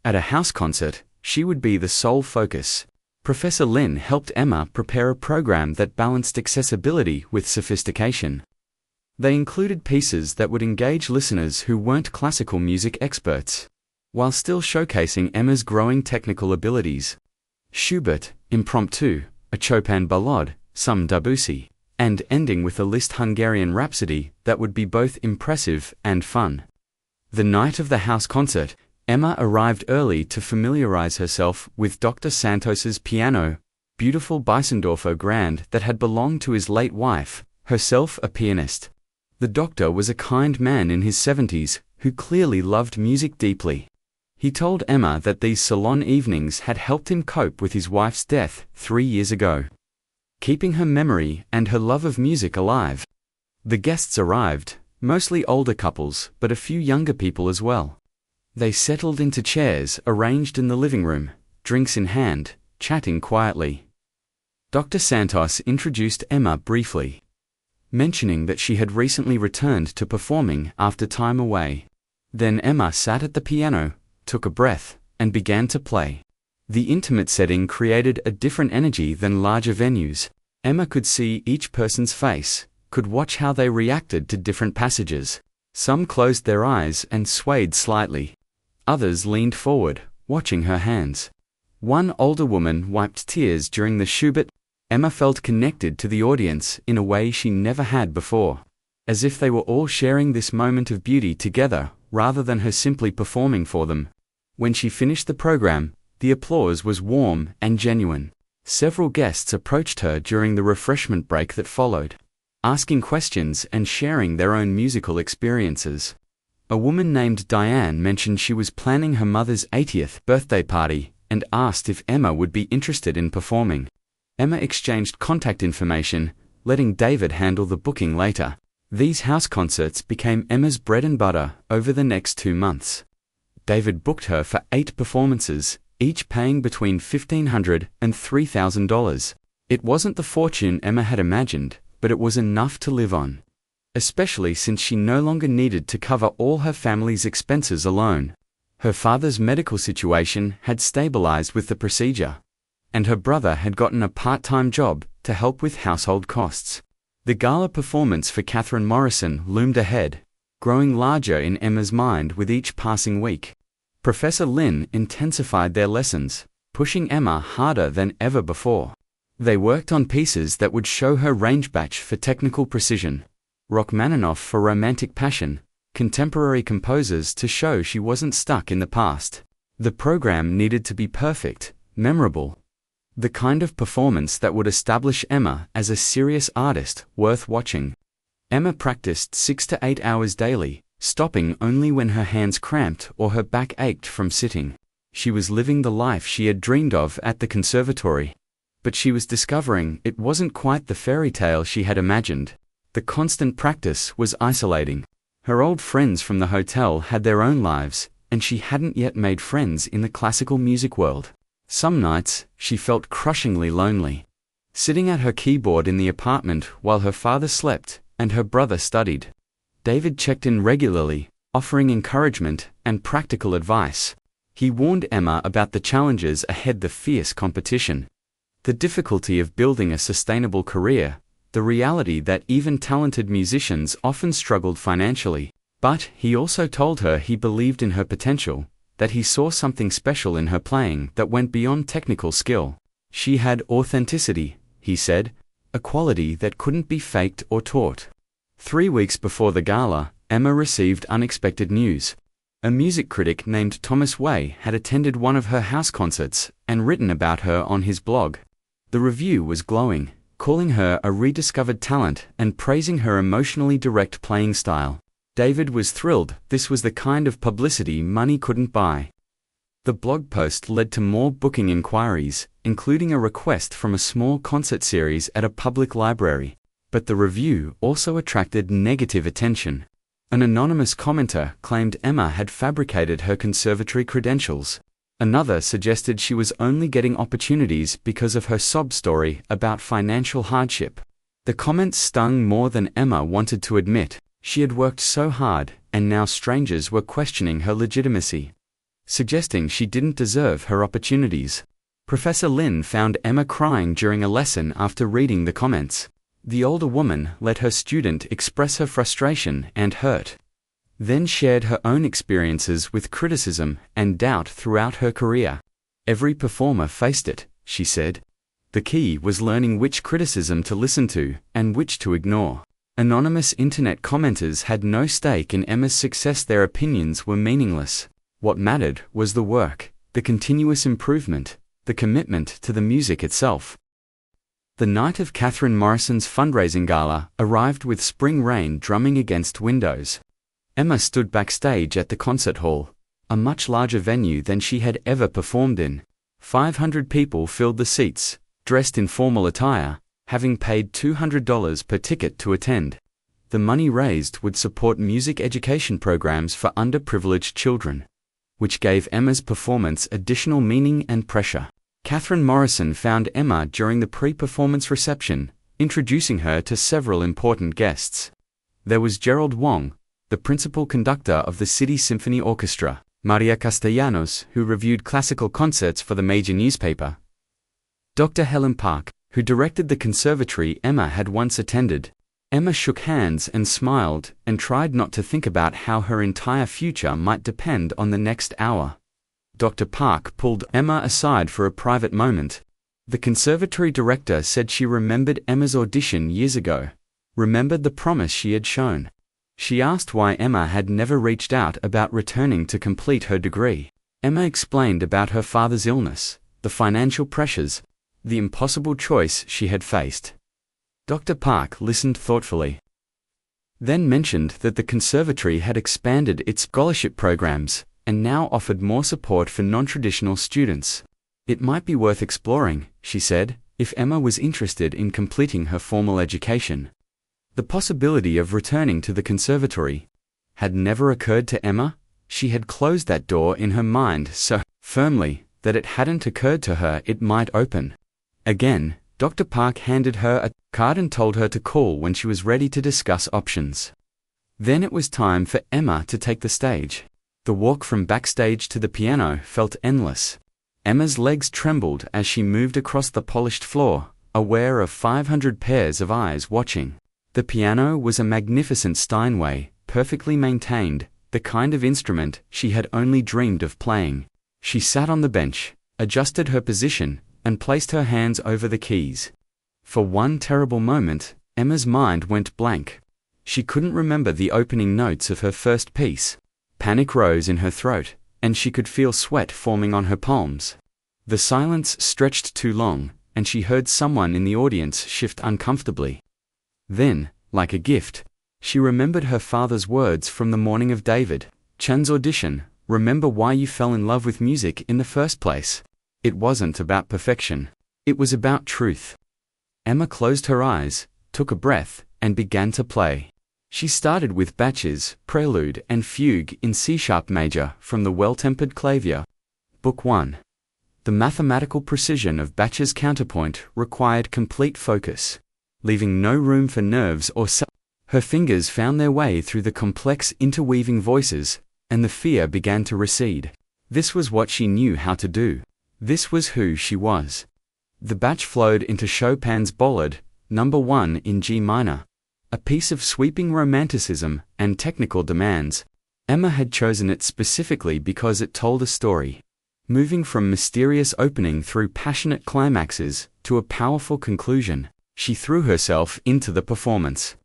At a house concert, she would be the sole focus. Professor Lin helped Emma prepare a program that balanced accessibility with sophistication. They included pieces that would engage listeners who weren't classical music experts, while still showcasing Emma's growing technical abilities. Schubert, Impromptu, a Chopin ballade, some Debussy, and ending with a Liszt Hungarian Rhapsody that would be both impressive and fun. The night of the house concert, Emma arrived early to familiarize herself with Dr. Santos's piano, beautiful Beisendorfer Grand that had belonged to his late wife, herself a pianist. The doctor was a kind man in his 70s who clearly loved music deeply. He told Emma that these salon evenings had helped him cope with his wife's death 3 years ago, keeping her memory and her love of music alive. The guests arrived, mostly older couples, but a few younger people as well. They settled into chairs arranged in the living room, drinks in hand, chatting quietly. Dr. Santos introduced Emma briefly, mentioning that she had recently returned to performing after time away. Then Emma sat at the piano, took a breath, and began to play. The intimate setting created a different energy than larger venues. Emma could see each person's face, could watch how they reacted to different passages. Some closed their eyes and swayed slightly. Others leaned forward, watching her hands. One older woman wiped tears during the Schubert. Emma felt connected to the audience in a way she never had before, as if they were all sharing this moment of beauty together, rather than her simply performing for them. When she finished the program, the applause was warm and genuine. Several guests approached her during the refreshment break that followed, asking questions and sharing their own musical experiences. A woman named Diane mentioned she was planning her mother's 80th birthday party and asked if Emma would be interested in performing. Emma exchanged contact information, letting David handle the booking later. These house concerts became Emma's bread and butter over the next 2 months. David booked her for 8 performances, each paying between $1,500 and $3,000. It wasn't the fortune Emma had imagined, but it was enough to live on, especially since she no longer needed to cover all her family's expenses alone. Her father's medical situation had stabilized with the procedure, and her brother had gotten a part-time job to help with household costs. The gala performance for Catherine Morrison loomed ahead, growing larger in Emma's mind with each passing week. Professor Lin intensified their lessons, pushing Emma harder than ever before. They worked on pieces that would show her range batch for technical precision, Rachmaninoff for romantic passion, contemporary composers to show she wasn't stuck in the past. The program needed to be perfect, memorable, the kind of performance that would establish Emma as a serious artist worth watching. Emma practiced 6 to 8 hours daily, stopping only when her hands cramped or her back ached from sitting. She was living the life she had dreamed of at the conservatory, but she was discovering it wasn't quite the fairy tale she had imagined. The constant practice was isolating. Her old friends from the hotel had their own lives, and she hadn't yet made friends in the classical music world. Some nights, she felt crushingly lonely, sitting at her keyboard in the apartment while her father slept and her brother studied. David checked in regularly, offering encouragement and practical advice. He warned Emma about the challenges ahead: the fierce competition, the difficulty of building a sustainable career, the reality that even talented musicians often struggled financially. But he also told her he believed in her potential, that he saw something special in her playing that went beyond technical skill. She had authenticity, he said, a quality that couldn't be faked or taught. 3 weeks before the gala, Emma received unexpected news. A music critic named Thomas Way had attended one of her house concerts and written about her on his blog. The review was glowing, calling her a rediscovered talent and praising her emotionally direct playing style. David was thrilled. This was the kind of publicity money couldn't buy. The blog post led to more booking inquiries, including a request from a small concert series at a public library. But the review also attracted negative attention. An anonymous commenter claimed Emma had fabricated her conservatory credentials. Another suggested she was only getting opportunities because of her sob story about financial hardship. The comments stung more than Emma wanted to admit. She had worked so hard, and now strangers were questioning her legitimacy, suggesting she didn't deserve her opportunities. Professor Lin found Emma crying during a lesson after reading the comments. The older woman let her student express her frustration and hurt, then shared her own experiences with criticism and doubt throughout her career. Every performer faced it, she said. The key was learning which criticism to listen to and which to ignore. Anonymous internet commenters had no stake in Emma's success. Their opinions were meaningless. What mattered was the work, the continuous improvement, the commitment to the music itself. The night of Catherine Morrison's fundraising gala arrived with spring rain drumming against windows. Emma stood backstage at the concert hall, a much larger venue than she had ever performed in. 500 people filled the seats, dressed in formal attire, having paid $200 per ticket to attend. The money raised would support music education programs for underprivileged children, which gave Emma's performance additional meaning and pressure. Catherine Morrison found Emma during the pre-performance reception, introducing her to several important guests. There was Gerald Wong, the principal conductor of the City Symphony Orchestra, Maria Castellanos, who reviewed classical concerts for the major newspaper, Dr. Helen Park, who directed the conservatory Emma had once attended. Emma shook hands and smiled and tried not to think about how her entire future might depend on the next hour. Dr. Park pulled Emma aside for a private moment. The conservatory director said she remembered Emma's audition years ago, remembered the promise she had shown. She asked why Emma had never reached out about returning to complete her degree. Emma explained about her father's illness, the financial pressures, the impossible choice she had faced. Dr. Park listened thoughtfully, then mentioned that the conservatory had expanded its scholarship programs and now offered more support for non-traditional students. It might be worth exploring, she said, if Emma was interested in completing her formal education. The possibility of returning to the conservatory had never occurred to Emma. She had closed that door in her mind so firmly that it hadn't occurred to her it might open. Again, Dr. Park handed her a card and told her to call when she was ready to discuss options. Then it was time for Emma to take the stage. The walk from backstage to the piano felt endless. Emma's legs trembled as she moved across the polished floor, aware of 500 pairs of eyes watching. The piano was a magnificent Steinway, perfectly maintained, the kind of instrument she had only dreamed of playing. She sat on the bench, adjusted her position, and placed her hands over the keys. For one terrible moment, Emma's mind went blank. She couldn't remember the opening notes of her first piece. Panic rose in her throat, and she could feel sweat forming on her palms. The silence stretched too long, and she heard someone in the audience shift uncomfortably. Then, like a gift, she remembered her father's words from the morning of David Chan's audition. Remember why you fell in love with music in the first place. It wasn't about perfection. It was about truth. Emma closed her eyes, took a breath, and began to play. She started with Bach's Prelude and Fugue in C-sharp major from the Well-Tempered Clavier, Book 1. The mathematical precision of Bach's counterpoint required complete focus, leaving no room for nerves or Her fingers found their way through the complex interweaving voices, and the fear began to recede. This was what she knew how to do. This was who she was. The Bach flowed into Chopin's Bollard, No. 1 in G minor, a piece of sweeping romanticism and technical demands. Emma had chosen it specifically because it told a story, moving from mysterious opening through passionate climaxes to a powerful conclusion. She threw herself into the performance,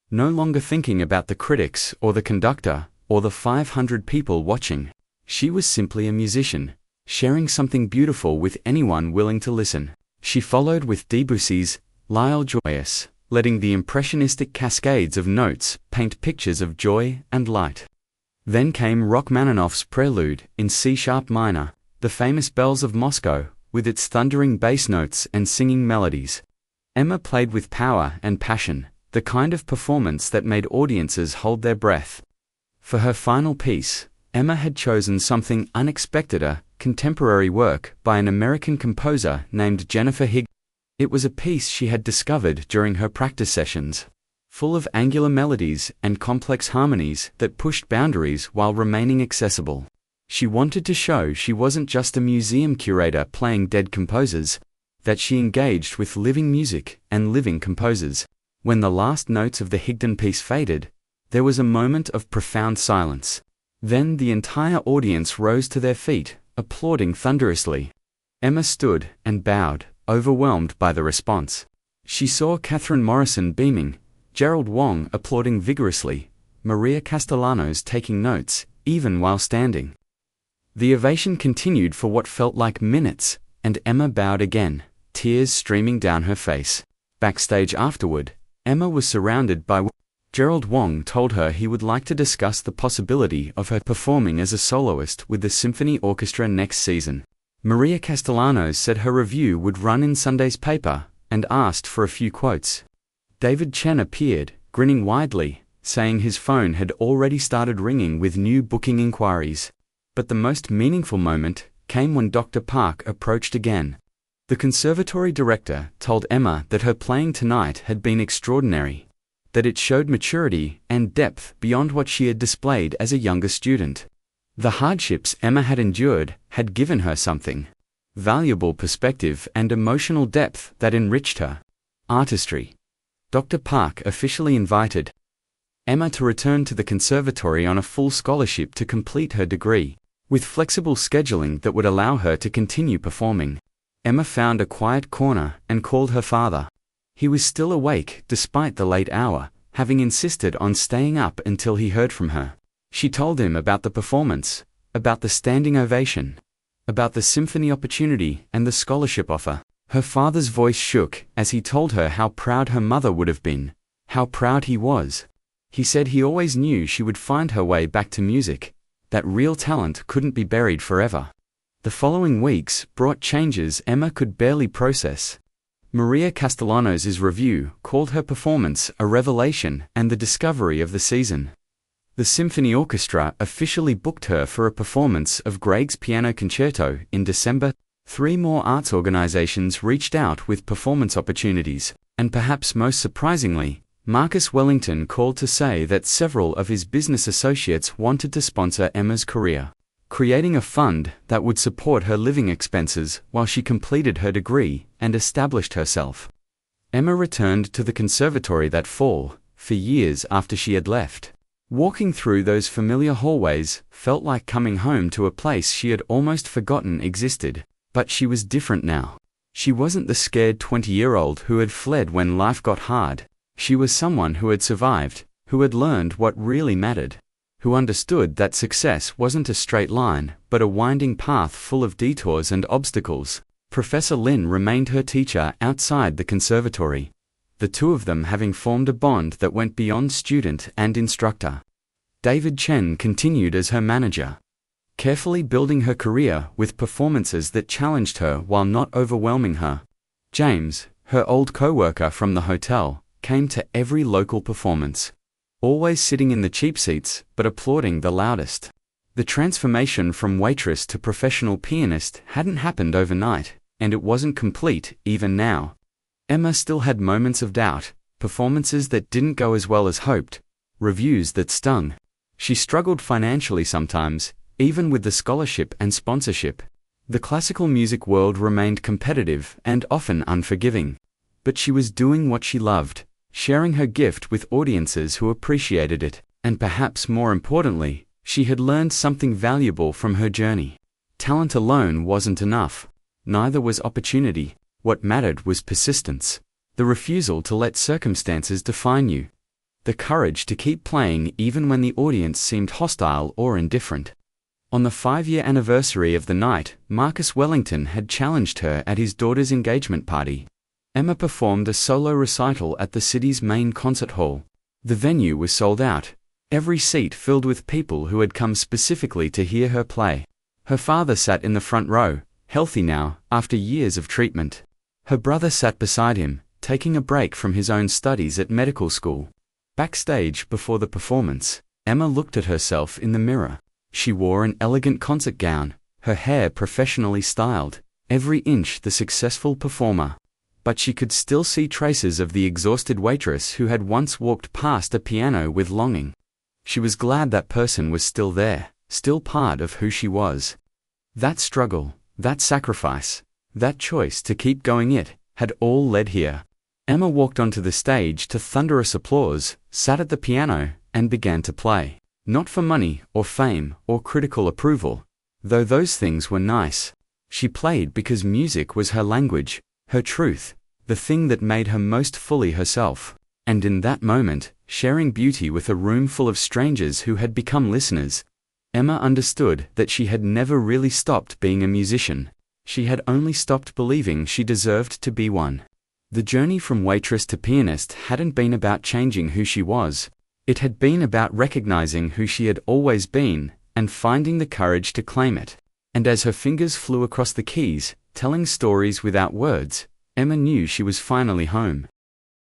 no longer thinking about the critics or the conductor or the 500 people watching. She was simply a musician, sharing something beautiful with anyone willing to listen. She followed with Debussy's L'Île Joyeuse, letting the impressionistic cascades of notes paint pictures of joy and light. Then came Rachmaninoff's Prelude in C-sharp minor, the famous Bells of Moscow, with its thundering bass notes and singing melodies. Emma played with power and passion, the kind of performance that made audiences hold their breath. For her final piece, Emma had chosen something unexpected, a contemporary work by an American composer named Jennifer Higg. It was a piece she had discovered during her practice sessions, full of angular melodies and complex harmonies that pushed boundaries while remaining accessible. She wanted to show she wasn't just a museum curator playing dead composers, that she engaged with living music and living composers. When the last notes of the Higdon piece faded, there was a moment of profound silence. Then the entire audience rose to their feet, applauding thunderously. Emma stood and bowed, overwhelmed by the response. She saw Catherine Morrison beaming, Gerald Wong applauding vigorously, Maria Castellanos taking notes, even while standing. The ovation continued for what felt like minutes, and Emma bowed again, tears streaming down her face. Backstage afterward, Emma was surrounded by Gerald Wong told her he would like to discuss the possibility of her performing as a soloist with the symphony orchestra next season. Maria Castellanos said her review would run in Sunday's paper, and asked for a few quotes. David Chen appeared, grinning widely, saying his phone had already started ringing with new booking inquiries. But the most meaningful moment came when Dr. Park approached again. The conservatory director told Emma that her playing tonight had been extraordinary, that it showed maturity and depth beyond what she had displayed as a younger student. The hardships Emma had endured had given her something, valuable perspective and emotional depth that enriched her artistry. Dr. Park officially invited Emma to return to the conservatory on a full scholarship to complete her degree, with flexible scheduling that would allow her to continue performing. Emma found a quiet corner and called her father. He was still awake despite the late hour, having insisted on staying up until he heard from her. She told him about the performance, about the standing ovation, about the symphony opportunity and the scholarship offer. Her father's voice shook as he told her how proud her mother would have been, how proud he was. He said he always knew she would find her way back to music, that real talent couldn't be buried forever. The following weeks brought changes Emma could barely process. Maria Castellanos' review called her performance a revelation and the discovery of the season. The symphony orchestra officially booked her for a performance of Grieg's Piano Concerto in December. 3 more arts organizations reached out with performance opportunities, and perhaps most surprisingly, Marcus Wellington called to say that several of his business associates wanted to sponsor Emma's career, creating a fund that would support her living expenses while she completed her degree and established herself. Emma returned to the conservatory that fall, for years after she had left. Walking through those familiar hallways felt like coming home to a place she had almost forgotten existed. But she was different now. She wasn't the scared 20-year-old who had fled when life got hard. She was someone who had survived, who had learned what really mattered, who understood that success wasn't a straight line, but a winding path full of detours and obstacles. Professor Lin remained her teacher outside the conservatory, the two of them having formed a bond that went beyond student and instructor. David Chen continued as her manager, carefully building her career with performances that challenged her while not overwhelming her. James, her old co-worker from the hotel, came to every local performance, always sitting in the cheap seats but applauding the loudest. The transformation from waitress to professional pianist hadn't happened overnight, and it wasn't complete even now. Emma still had moments of doubt, performances that didn't go as well as hoped, reviews that stung. She struggled financially sometimes, even with the scholarship and sponsorship. The classical music world remained competitive and often unforgiving. But she was doing what she loved, sharing her gift with audiences who appreciated it, and perhaps more importantly, she had learned something valuable from her journey. Talent alone wasn't enough. Neither was opportunity. What mattered was persistence, the refusal to let circumstances define you, the courage to keep playing even when the audience seemed hostile or indifferent. On the 5-year anniversary of the night, Marcus Wellington had challenged her at his daughter's engagement party. Emma performed a solo recital at the city's main concert hall. The venue was sold out, every seat filled with people who had come specifically to hear her play. Her father sat in the front row, healthy now, after years of treatment. Her brother sat beside him, taking a break from his own studies at medical school. Backstage, before the performance, Emma looked at herself in the mirror. She wore an elegant concert gown, her hair professionally styled, every inch the successful performer. But she could still see traces of the exhausted waitress who had once walked past a piano with longing. She was glad that person was still there, still part of who she was. That struggle, that sacrifice, that choice to keep going had all led here. Emma walked onto the stage to thunderous applause, sat at the piano, and began to play. Not for money or fame or critical approval, though those things were nice. She played because music was her language, her truth, the thing that made her most fully herself. And in that moment, sharing beauty with a room full of strangers who had become listeners, Emma understood that she had never really stopped being a musician. She had only stopped believing she deserved to be one. The journey from waitress to pianist hadn't been about changing who she was. It had been about recognizing who she had always been, and finding the courage to claim it. And as her fingers flew across the keys, telling stories without words, Emma knew she was finally home.